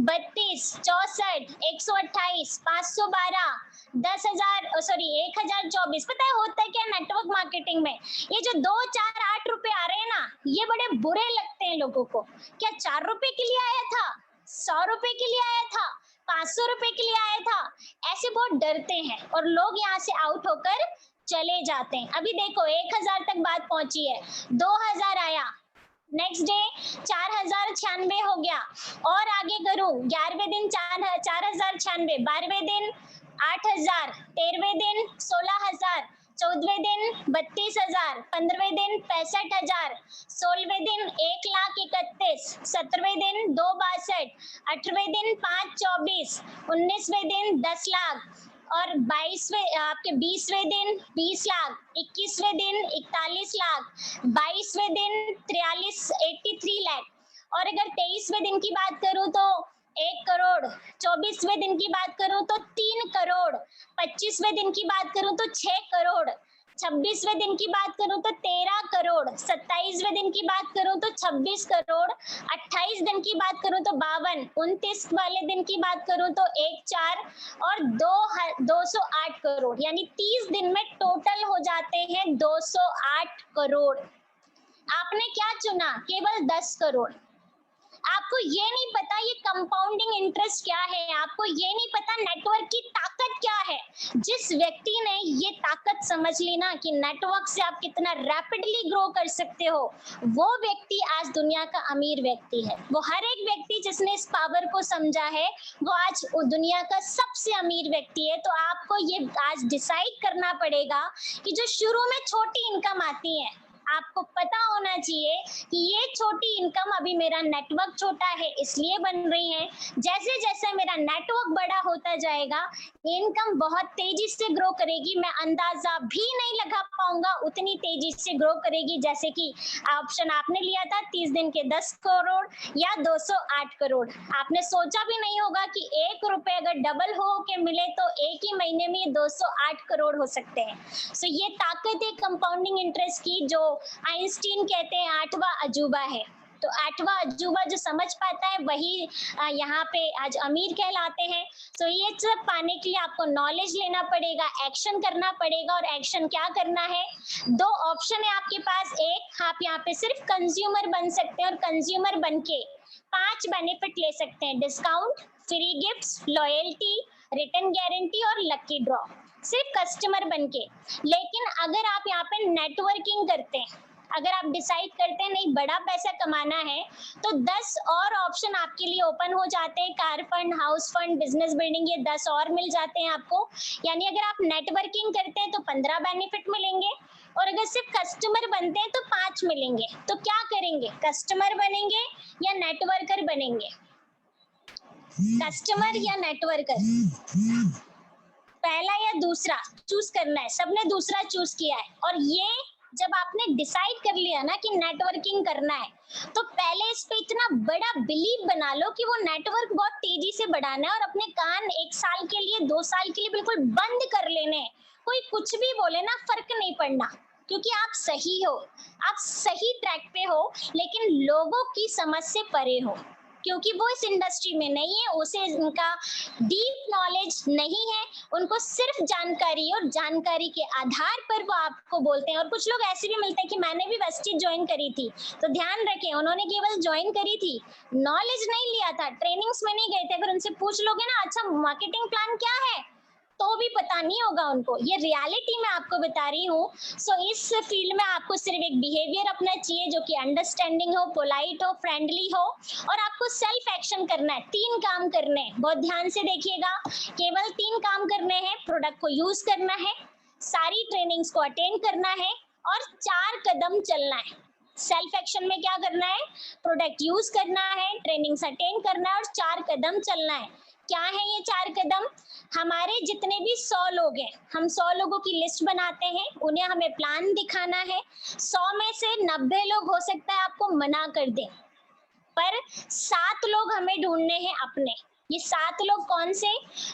32, 64, 128, 512, 1024। पता है होता है क्या नेटवर्क मार्केटिंग में, ये जो 2, 4, 8 रुपए आ रहे हैं ना, ये बड़े बुरे लगते हैं लोगों को। क्या 4 रुपए के लिए आया था, 100 रुपए के लिए आया था, 500 रुपए के लिए आया था, ऐसे बहुत डरते हैं और लोग यहाँ से आउट होकर चले जाते हैं। अभी देखो 1000 तक बात पहुंची है, 2000 आया, नेक्स्ट डे 4096 हो गया, और आगे करूं 11वें दिन 4096, 12वें दिन 8000, 13वें दिन 16000, 14वें दिन 32,000, 15वें दिन 65,000, 16वें दिन 1,31,000, 17वें दिन 2,62, 18वें दिन 5,24, 19वें दिन 10 लाख और 20वें दिन 20 लाख, 21वें दिन 41 लाख, 22वें दिन 83 लाख, और अगर 23वें दिन की बात करूं तो 1 करोड़, 24वें दिन की बात करूं तो 3 करोड़, 25वें दिन की बात करूं तो 6 करोड़, 26वें दिन की बात करूं तो 13 करोड़, 27वें दिन की बात करूं तो 26 करोड़, 28 दिन की बात करूं तो 52, 29 वाले दिन की बात करूं तो 14 और 208 करोड़, यानी 30 दिन में टोटल हो जाते हैं 208 करोड़। आपने क्या चुना, केवल 10 करोड़। आपको ये नहीं पता ये कंपाउंडिंग इंटरेस्ट क्या है, आपको ये नहीं पता नेटवर्क की ताकत क्या है। जिस व्यक्ति ने ये ताकत समझ ली ना कि नेटवर्क से आप कितना रैपिडली ग्रो कर सकते हो, वो व्यक्ति आज दुनिया का अमीर व्यक्ति है। वो हर एक व्यक्ति जिसने इस पावर को समझा है वो आज दुनिया का सबसे अमीर व्यक्ति है। तो आपको ये आज डिसाइड करना पड़ेगा कि जो शुरू में छोटी इनकम आती है, आपको पता होना चाहिए कि ये छोटी इनकम, अभी मेरा नेटवर्क छोटा है इसलिए बन रही है, जैसे जैसे मेरा नेटवर्क बड़ा होता जाएगा इनकम बहुत तेजी से ग्रो करेगी, मैं अंदाजा भी नहीं लगा पाऊंगा, उतनी तेजी से ग्रो करेगी। जैसे कि ऑप्शन आपने लिया था 30 दिन के 10 करोड़ या 208 करोड़, आपने सोचा भी नहीं होगा कि 1 रुपए अगर डबल हो के मिले तो एक ही महीने में 208 करोड़ हो सकते हैं। सो ये ताकत है कंपाउंडिंग इंटरेस्ट की, जो आइंस्टीन कहते हैं 8वां अजूबा है। तो 8वां अजूबा जो समझ पाता है वही यहाँ पे आज अमीर कहलाते हैं। तो ये सब पाने के लिए आपको नॉलेज लेना पड़ेगा, एक्शन करना पड़ेगा। और एक्शन क्या करना है, 2 ऑप्शन है आपके पास। एक, आप यहाँ पे सिर्फ कंज्यूमर बन सकते हैं और कंज्यूमर बन के 5 बेनिफिट ले सकते हैं, discount, free gifts, loyalty, return guarantee और लकी ड्रॉ, सिर्फ कस्टमर बनके। लेकिन अगर आप यहाँ पे नेटवर्किंग करते हैं, अगर आप डिसाइड करते हैं नहीं बड़ा पैसा कमाना है, तो 10 और ऑप्शन आपके लिए ओपन हो जाते हैं, car fund, house fund, business building, ये 10 और मिल जाते हैं आपको। यानी अगर आप नेटवर्किंग करते हैं तो 15 बेनिफिट मिलेंगे, और अगर सिर्फ कस्टमर बनते हैं तो 5 मिलेंगे। तो क्या करेंगे, कस्टमर बनेंगे या नेटवर्कर बनेंगे? कस्टमर या नेटवर्कर, पहला या दूसरा चूज करना है। सबने दूसरा चूज किया है, और ये जब आपने डिसाइड कर लिया ना कि नेटवर्किंग करना है, तो पहले इस पे इतना बड़ा बिलीव बना लो कि वो नेटवर्क बहुत तेजी से बढ़ाना है, और अपने कान 1 साल के लिए, 2 साल के लिए बिल्कुल बंद कर लेने हैं। कोई कुछ भी बोले ना, फर्क नहीं पड़ना, क्योंकि आप सही हो, आप सही ट्रैक पे हो, लेकिन लोगों की समझ से परे हो, क्योंकि वो इस इंडस्ट्री में नहीं है, उसे उनका डीप नॉलेज नहीं है, उनको सिर्फ जानकारी, और जानकारी के आधार पर वो आपको बोलते हैं। और कुछ लोग ऐसे भी मिलते हैं कि मैंने भी वेस्टेज ज्वाइन करी थी, तो ध्यान रखें उन्होंने केवल ज्वाइन करी थी, नॉलेज नहीं लिया था, ट्रेनिंग्स में नहीं गए थे। अगर उनसे पूछ लोगे ना, अच्छा मार्केटिंग प्लान क्या है, तो भी पता नहीं होगा उनको। ये रियलिटी मैं आपको बता रही हूँ। सो इस फील्ड में आपको सिर्फ एक बिहेवियर अपना चाहिए जो कि अंडरस्टैंडिंग हो, पोलाइट हो, फ्रेंडली हो, और आपको सेल्फ एक्शन करना है। 3 काम करने हैं, बहुत ध्यान से देखिएगा। केवल 3 काम करने हैं। प्रोडक्ट को यूज करना है, सारी ट्रेनिंग्स को अटेंड करना है, और 4 कदम चलना है। सेल्फ एक्शन में क्या करना है? प्रोडक्ट यूज करना है, ट्रेनिंग्स अटेंड करना है, और 4 कदम चलना है। क्या है ये 4 कदम? हमारे जितने भी 100 लोग हैं, हम 100 लोगों की लिस्ट बनाते हैं, उन्हें हमें प्लान दिखाना है। 100 में से 90 लोग हो सकता है आपको मना कर दें, पर 7 लोग हमें ढूंढने हैं अपने। ये 7 लोग कौन से?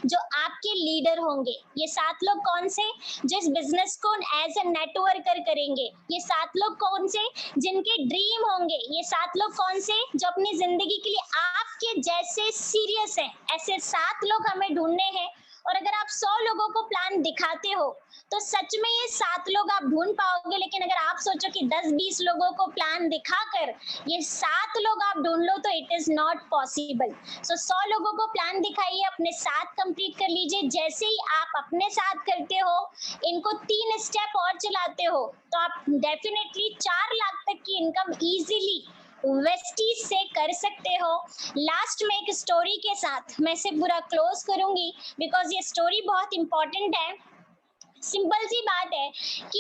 जो आपके लीडर होंगे। ये 7 लोग कौन से? जो इस बिजनेस को एज ए नेटवर्कर करेंगे। ये 7 लोग कौन से? जिनके ड्रीम होंगे। ये 7 लोग कौन से? जो अपनी जिंदगी के लिए आपके जैसे सीरियस हैं। ऐसे 7 लोग हमें ढूंढने हैं। और अगर आप 100 लोगों को प्लान दिखाते हो तो सच में ये 7 लोग आप ढूंढ पाओगे। लेकिन अगर आप सोचो कि 10-20 लोगों को प्लान दिखाकर ये 7 लोग आप ढूंढ लो, तो इट इज नॉट पॉसिबल। सो 100 लोगों को प्लान दिखाइए, अपने साथ कंप्लीट कर लीजिए। जैसे ही आप अपने साथ करते हो, इनको 3 स्टेप और चलाते हो, तो आप डेफिनेटली 4 लाख तक की इनकम इजीली वेस्टीज से कर सकते हो। लास्ट में एक स्टोरी के साथ मैं इसे पूरा क्लोज करूंगी, बिकॉज ये स्टोरी बहुत इंपॉर्टेंट है। सिंपल सी बात है कि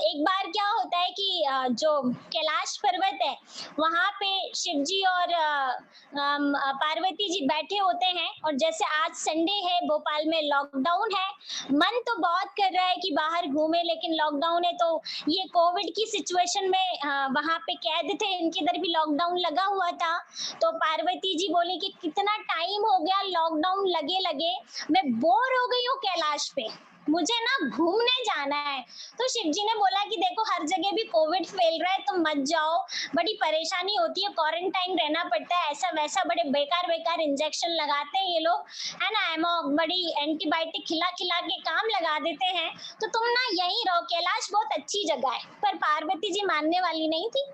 एक बार क्या होता है कि जो कैलाश पर्वत है, वहां पे शिव जी और पार्वती जी बैठे होते हैं। और जैसे आज संडे है, भोपाल में लॉकडाउन है, मन तो बहुत कर रहा है कि बाहर घूमे, लेकिन लॉकडाउन है, तो ये कोविड की सिचुएशन में वहां पे कैद थे, इनके इधर भी लॉकडाउन लगा हुआ था। तो पार्वती जी बोली कि कितना टाइम हो गया लॉकडाउन लगे लगे, मैं बोर हो गई हूँ कैलाश पे, मुझे ना घूमने जाना है। तो शिव जी ने बोला कि देखो हर जगह भी कोविड फैल रहा है, तुम मत जाओ, बड़ी परेशानी होती है, क्वारंटाइन रहना पड़ता है, ऐसा वैसा, बड़े बेकार बेकार इंजेक्शन लगाते हैं ये लोग, है ना, एमो बड़ी एंटीबायोटिक खिला खिला के काम लगा देते हैं, तो तुम ना यहीं रहो, कैलाश बहुत अच्छी जगह है। पर पार्वती जी मानने वाली नहीं थी।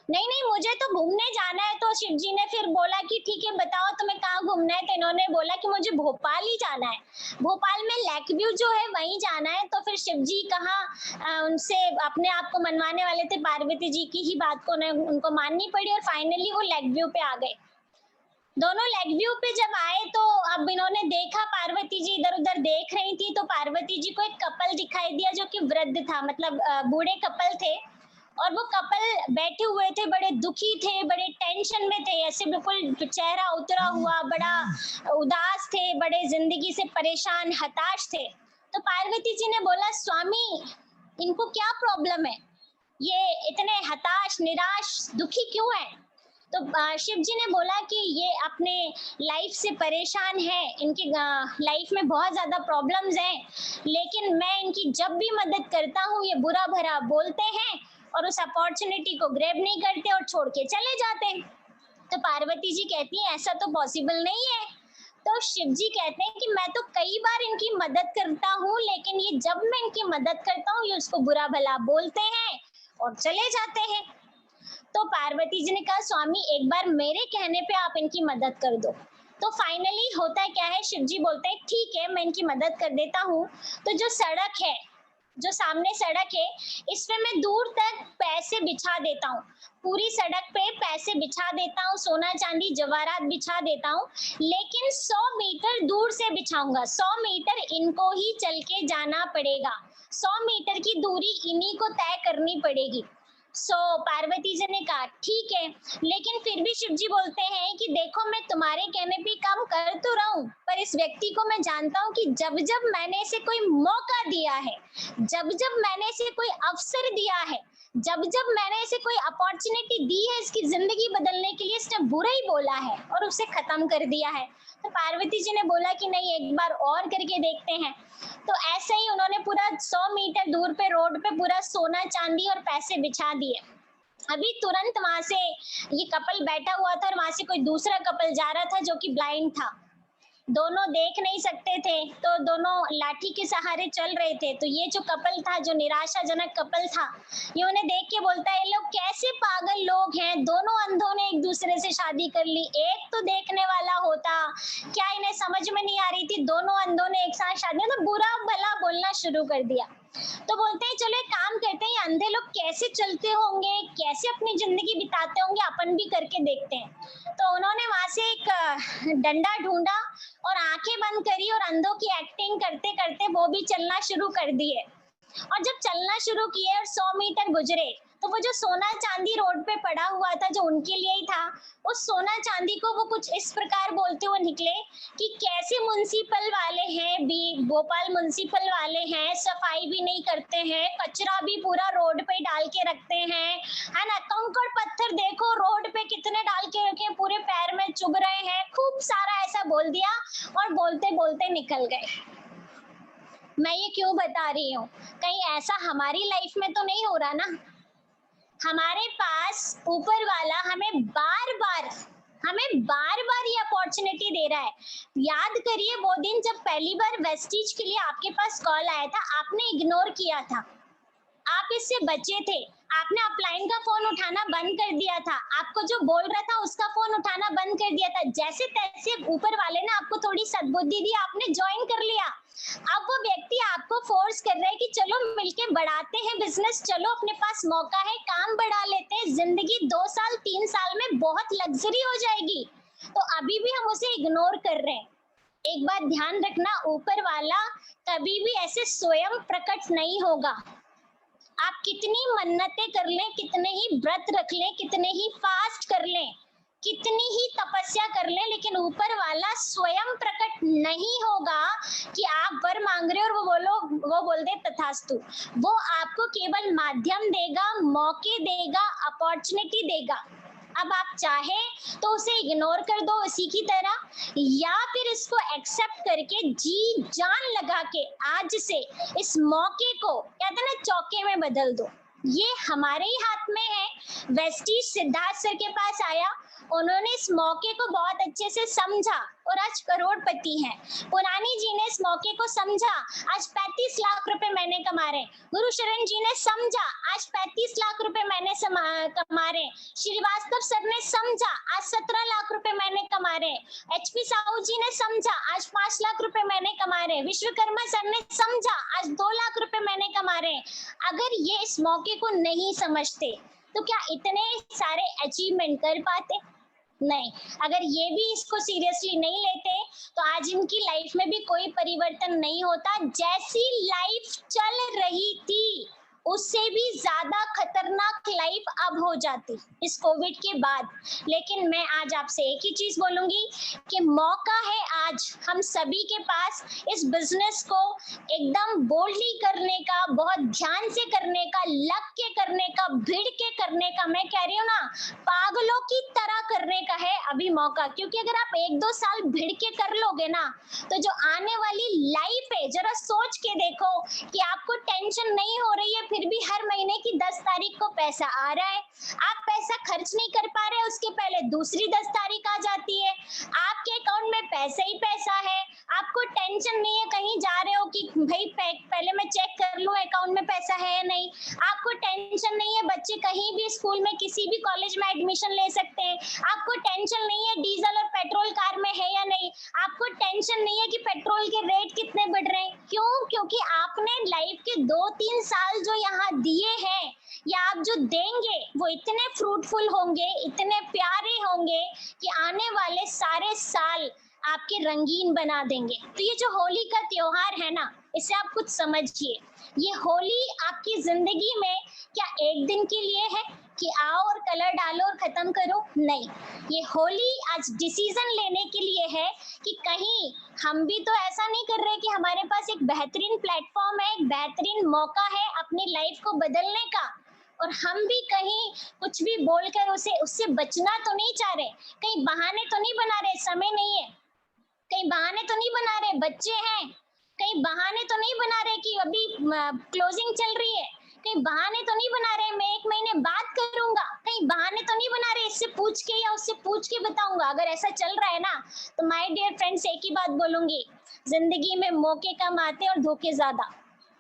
नहीं नहीं, मुझे तो घूमने जाना है। तो शिव जी ने फिर बोला कि ठीक है बताओ तुम्हें कहाँ घूमना है। तो इन्होंने बोला कि मुझे भोपाल ही जाना है, भोपाल में लेक व्यू जो है वहीं जाना है। तो फिर शिव जी कहाँ उनसे अपने आप को मनवाने वाले थे, पार्वती जी की ही बात को उनको माननी पड़ी, और फाइनली वो लेक व्यू पे आ गए। दोनों लेक व्यू पे जब आए तो अब इन्होंने देखा, पार्वती जी इधर उधर देख रही थी, तो पार्वती जी को एक कपल दिखाई दिया जो कि वृद्ध था, मतलब बूढ़े कपल थे। और वो कपल बैठे हुए थे, बड़े दुखी थे, बड़े टेंशन में थे, ऐसे बिल्कुल चेहरा उतरा हुआ, बड़ा उदास थे, बड़े जिंदगी से परेशान हताश थे। तो पार्वती जी ने बोला, स्वामी इनको क्या प्रॉब्लम है, ये इतने हताश निराश दुखी क्यों है? तो शिव जी ने बोला कि ये अपने लाइफ से परेशान है, इनकी लाइफ में बहुत ज्यादा प्रॉब्लम्स हैं, लेकिन मैं इनकी जब भी मदद करता हूँ ये बुरा भरा बोलते हैं और उस अपॉर्चुनिटी को ग्रैब नहीं करते और छोड़ के चले जाते हैं। तो पार्वती जी कहती हैं ऐसा तो पॉसिबल नहीं है। तो शिव जी कहते हैं कि मैं तो कई बार इनकी मदद करता हूँ, लेकिन ये जब मैं इनकी मदद करता हूँ ये उसको बुरा भला बोलते हैं और चले जाते हैं। तो पार्वती जी ने कहा, स्वामी एक बार मेरे कहने पे आप इनकी मदद कर दो। तो फाइनली होता क्या है, शिव जी बोलते हैं ठीक है मैं इनकी मदद कर देता हूँ। तो जो सड़क है, जो सामने सड़क है, इस पे मैं दूर तक पैसे बिछा देता हूँ, पूरी सड़क पे पैसे बिछा देता हूँ, सोना चांदी जवाहरात बिछा देता हूँ, लेकिन 100 मीटर दूर से बिछाऊंगा, 100 मीटर इनको ही चल के जाना पड़ेगा, 100 मीटर की दूरी इन्हीं को तय करनी पड़ेगी। पार्वती जी ने कहा ठीक है, लेकिन फिर भी शिव जी बोलते हैं कि देखो मैं तुम्हारे कहने पे काम कर तो रहा हूँ, पर इस व्यक्ति को मैं जानता हूँ कि जब जब मैंने इसे कोई मौका दिया है, जब जब मैंने इसे कोई अवसर दिया है, जब जब मैंने इसे कोई अपॉर्चुनिटी दी है इसकी जिंदगी बदलने के लिए, इसने बुरा ही बोला है और उसे खत्म कर दिया है। तो पार्वती जी ने बोला कि नहीं एक बार और करके देखते हैं। तो ऐसे ही उन्होंने पूरा 100 मीटर दूर पे रोड पे पूरा सोना चांदी और पैसे बिछा दिए। अभी तुरंत वहां से ये कपल बैठा हुआ था और वहां से कोई दूसरा कपल जा रहा था जो कि ब्लाइंड था, दोनों देख नहीं सकते थे, तो दोनों लाठी के सहारे चल रहे थे। तो ये जो कपल था, जो निराशाजनक कपल था, ये उन्हें देख के बोलता है ये लोग कैसे पागल लोग हैं, दोनों अंधों ने एक दूसरे से शादी कर ली, एक तो देखने वाला होता, क्या इन्हें समझ में नहीं आ रही थी दोनों अंधों ने एक साथ और बुरा भला बोलना शुरू कर दिया। तो बोलते हैं चलो एक काम करते हैं, ये अंधे लोग कैसे चलते होंगे, कैसे अपनी जिंदगी बिताते होंगे, अपन भी करके देखते हैं। तो उन्होंने वहां से एक डंडा ढूंढा और आंखें बंद करी और अंधों की एक्टिंग करते करते वो भी चलना शुरू कर दिए। और जब चलना शुरू किए और 100 मीटर गुजरे तो वो जो सोना चांदी रोड पे पड़ा हुआ था जो उनके लिए ही था, उस सोना चांदी को वो कुछ इस प्रकार बोलते हुए निकले कि कैसे म्युनिसिपल वाले हैं, भी भोपाल म्युनिसिपल वाले हैं, सफाई भी नहीं करते हैं, कचरा भी पूरा रोड पे डाल के रखते हैं, है ना, कंकड़ पत्थर देखो रोड पे कितने डाल के रखे, पूरे पैर में चुभ रहे हैं, खूब सारा ऐसा बोल दिया और बोलते बोलते निकल गए। मैं ये क्यों बता रही हूँ, कहीं ऐसा हमारी लाइफ में तो नहीं हो रहा ना। हमारे पास ऊपर वाला हमें बार बार ये अपॉर्चुनिटी दे रहा है। याद करिए वो दिन जब पहली बार वेस्टीज के लिए आपके पास कॉल आया था, आपने इग्नोर किया था, आप इससे बचे थे, आपने अपलाइन का फोन उठाना बंद कर दिया था, आपको जो बोल रहा था उसका फोन उठाना बंद कर दिया था, जैसे तैसे ऊपर वाले ने आपको थोड़ी सद्बुद्धि दी, आपने ज्वाइन कर लिया। अब वो व्यक्ति आपको फोर्स कर रहा है कि चलो मिलके बढ़ाते हैं बिजनेस, चलो अपने पास मौका है, काम बढ़ा लेते हैं, जिंदगी 2 साल 3 साल में बहुत लग्जरी हो जाएगी, तो अभी भी हम उसे इग्नोर कर रहे हैं। एक बात ध्यान रखना, ऊपर वाला कभी भी ऐसे स्वयं प्रकट नहीं होगा। आप कितनी मन्नतें कर लें, कितने ही व्रत रख लें, कितने ही फास्ट कर लें, कितनी ही तपस्या कर लें, लेकिन ऊपर वाला स्वयं प्रकट नहीं होगा कि आप वर मांग रहे हो और वो बोल दे तथास्तु। वो आपको केवल माध्यम देगा, मौके देगा, अपॉर्चुनिटी देगा। अब आप चाहे तो उसे इग्नोर कर दो इसी की तरह, या फिर इसको एक्सेप्ट करके जी जान लगा के आज से इस मौके को कहते हैं ना चौके में बदल दो। ये हमारे ही हाथ में है। वेस्टीज सिद्धार्थ सर के पास आया, उन्होंने इस मौके को बहुत अच्छे से समझा और आज करोड़पति हैं। पुरानी जी ने इस मौके को समझा, आज 35 लाख रुपए महीने कमा रहे। गुरुशरण जी ने समझा, आज 35 लाख रुपए महीने कमा रहे। श्रीवास्तव सर ने समझा, आज 17 लाख रुपए महीने कमा रहे। HP साहू जी ने समझा, आज 5 लाख रुपए महीने कमा रहे। विश्वकर्मा सर ने समझा, आज 2 लाख रुपए महीने कमा रहे। अगर ये इस मौके को नहीं समझते तो क्या इतने सारे अचीवमेंट कर पाते? नहीं। अगर ये भी इसको सीरियसली नहीं लेते तो आज इनकी लाइफ में भी कोई परिवर्तन नहीं होता। जैसी लाइफ चल रही थी उससे भी ज्यादा खतरनाक लाइफ अब हो जाती इस कोविड के बाद। लेकिन मैं आज आपसे एक ही चीज बोलूंगी कि मौका है आज हम सभी के पास इस बिजनेस को एकदम बोल्डली करने का, बहुत ध्यान से करने का, लग के करने का, भिड़ के करने का। मैं कह रही हूँ ना, पागलों की तरह करने का है अभी मौका, क्योंकि अगर आप 1-2 साल भिड़ के कर लोगे ना तो जो आने वाली लाइफ है, जरा सोच के देखो कि आपको टेंशन नहीं हो रही है, फिर भी हर महीने की 10 तारीख को पैसा आ रहा है, आप पैसा खर्च नहीं कर पा रहे, उसके पहले दूसरी 10 तारीख आ जाती है, आपके अकाउंट में पैसा ही पैसा है, आपको टेंशन नहीं है कहीं जा रहे हो कि भाई पहले मैं चेक कर लूं अकाउंट में पैसा है या नहीं, आपको टेंशन नहीं है बच्चे कहीं भी स्कूल में किसी भी कॉलेज में एडमिशन ले सकते हैं, आपको टेंशन नहीं है डीजल और पेट्रोल कार में है या नहीं, आपको टेंशन नहीं है कि पेट्रोल के रेट कितने बढ़ रहे हैं। क्यों? क्योंकि आपने लाइफ के 2-3 साल जो यहाँ दिए हैं या आप जो देंगे वो इतने फ्रूटफुल होंगे, इतने प्यारे होंगे कि आने वाले सारे साल आपके रंगीन बना देंगे। तो ये जो होली का त्योहार है ना, इसे आप कुछ समझिए। ये होली आपकी जिंदगी में क्या एक दिन के लिए है कि आओ और कलर डालो और खत्म करो? नहीं, ये होली आज डिसीजन लेने के लिए है कि कहीं हम भी तो ऐसा नहीं कर रहे कि हमारे पास एक बेहतरीन प्लेटफॉर्म है, एक बेहतरीन मौका है अपनी लाइफ को बदलने का, और हम भी कहीं कुछ भी बोलकर उससे बचना तो नहीं चाह रहे, कहीं बहाने तो नहीं बना रहे, समय नहीं है, कहीं बहाने तो नहीं बना रहे, बच्चे हैं, कहीं बहाने तो नहीं बना रहे कि अभी क्लोजिंग चल रही है, कहीं बहाने तो नहीं बना रहे मैं 1 महीने बात करूंगा, कहीं बहाने तो नहीं बना रहे इससे पूछ के या उससे पूछ के बताऊंगा। अगर ऐसा चल रहा है ना तो माय डियर फ्रेंड्स एक ही बात बोलूंगी, जिंदगी में मौके कम आते और धोखे ज्यादा।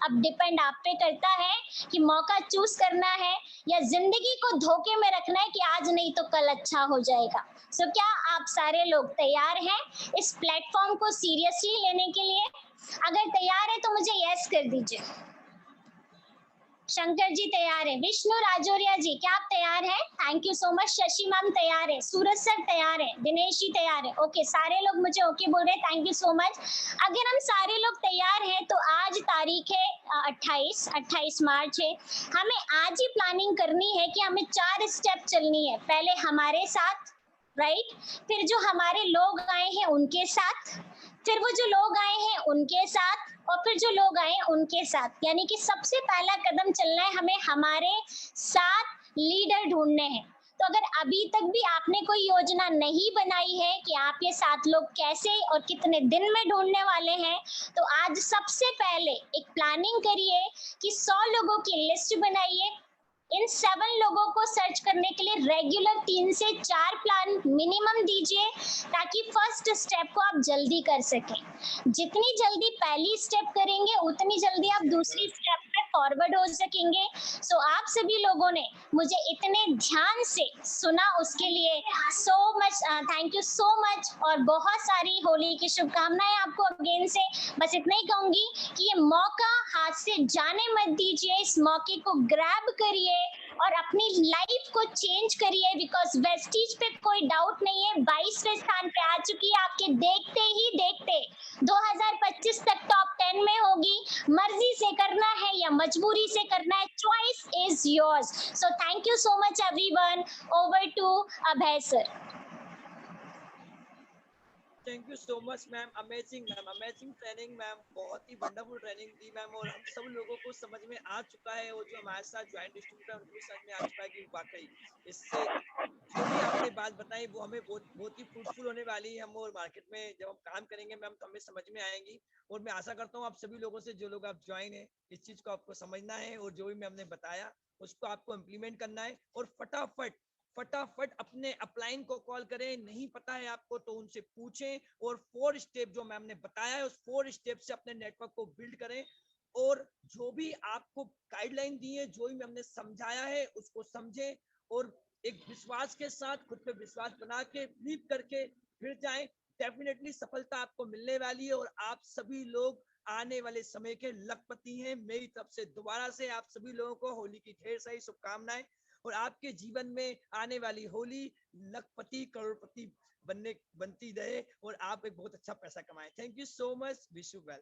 अब डिपेंड आप पे करता है कि मौका चूज करना है या जिंदगी को धोखे में रखना है कि आज नहीं तो कल अच्छा हो जाएगा। सो क्या आप सारे लोग तैयार हैं इस प्लेटफॉर्म को सीरियसली लेने के लिए? अगर तैयार है तो मुझे यस कर दीजिए। शंकर जी तैयार है, विष्णु राजौरिया जी क्या आप तैयार हैं? Thank you so much. Shashi ma'am तैयार है, सूरज सर तैयार है, दिनेश जी तैयार है। ओके, सारे लोग मुझे ओके बोल रहे हैं, थैंक यू सो मच। अगर हम सारे लोग तैयार हैं तो आज तारीख है 28 मार्च है। हमें आज ही प्लानिंग करनी है कि हमें 4 स्टेप चलनी है। पहले हमारे साथ, राइट, फिर जो हमारे लोग आए हैं उनके साथ, फिर वो जो लोग आए हैं उनके साथ, और फिर जो लोग आए उनके साथ। यानी कि सबसे पहला कदम चलना है हमें हमारे साथ लीडर ढूंढने हैं। तो अगर अभी तक भी आपने कोई योजना नहीं बनाई है कि आप ये 7 लोग कैसे और कितने दिन में ढूंढने वाले हैं, तो आज सबसे पहले एक प्लानिंग करिए कि 100 लोगों की लिस्ट बनाइए। इन 7 लोगों को सर्च करने के लिए रेगुलर 3 से 4 प्लान मिनिमम दीजिए, ताकि फर्स्ट स्टेप को आप जल्दी कर सकें। जितनी जल्दी पहली स्टेप करेंगे उतनी जल्दी आप दूसरी स्टेप पे फॉरवर्ड हो सकेंगे। सो आप सभी लोगों ने मुझे इतने ध्यान से सुना उसके लिए so much, thank you so much, और बहुत सारी होली की शुभकामनाएं आपको अगेन से। बस इतना ही कहूंगी कि ये मौका हाथ से जाने मत दीजिए, इस मौके को ग्रैब करिए और अपनी लाइफ को चेंज करिए, बिकॉज वेस्टीज पे कोई डाउट नहीं है 22वें स्थान पे आ चुकी है। आपके देखते ही देखते 2025 तक टॉप 10 में होगी। मर्जी से करना है या मजबूरी से करना है, choice is yours. So thank you so much everyone. Over to Abhay sir. Thank you so much ma'am, amazing training ma'am, बहुत ही वंडरफुल ट्रेनिंग दी मैम। और हम सब लोगों को समझ में आ चुका है, और जो हमारे साथ ज्वाइंट डिस्ट्रीब्यूटर है उनको समझ में आ चुका है कि वाकई इससे जो भी आपने बात बताई वो हमें बहुत ही फ्रूटफुल होने वाली है। हम और मार्केट में जब हम काम करेंगे मैम तो हमें समझ में आएंगी। और मैं आशा करता हूँ आप सभी लोगों से, जो लोग आप ज्वाइन है, इस चीज को आपको समझना है और जो भी मैं हमने बताया उसको आपको इम्प्लीमेंट करना है। और फटाफट अपने अपलाइन को कॉल करें, नहीं पता है आपको तो उनसे पूछें, और 4 स्टेप जो मैम ने बताया है उस 4 स्टेप से अपने नेटवर्क को बिल्ड करें। और जो भी आपको गाइडलाइन दी है, जो भी हमने समझाया है उसको समझें, और एक विश्वास के साथ खुद पे विश्वास बना के बिलीव करके फिर जाएं। डेफिनेटली सफलता आपको मिलने वाली है, और आप सभी लोग आने वाले समय के लखपति हैं। मेरी तरफ से दोबारा से आप सभी लोगों को होली की ढेर सारी शुभकामनाएं, और आपके जीवन में आने वाली होली लखपति करोड़पति बनती रहे, और आप एक बहुत अच्छा पैसा कमाएं। Thank you so much, wish you well.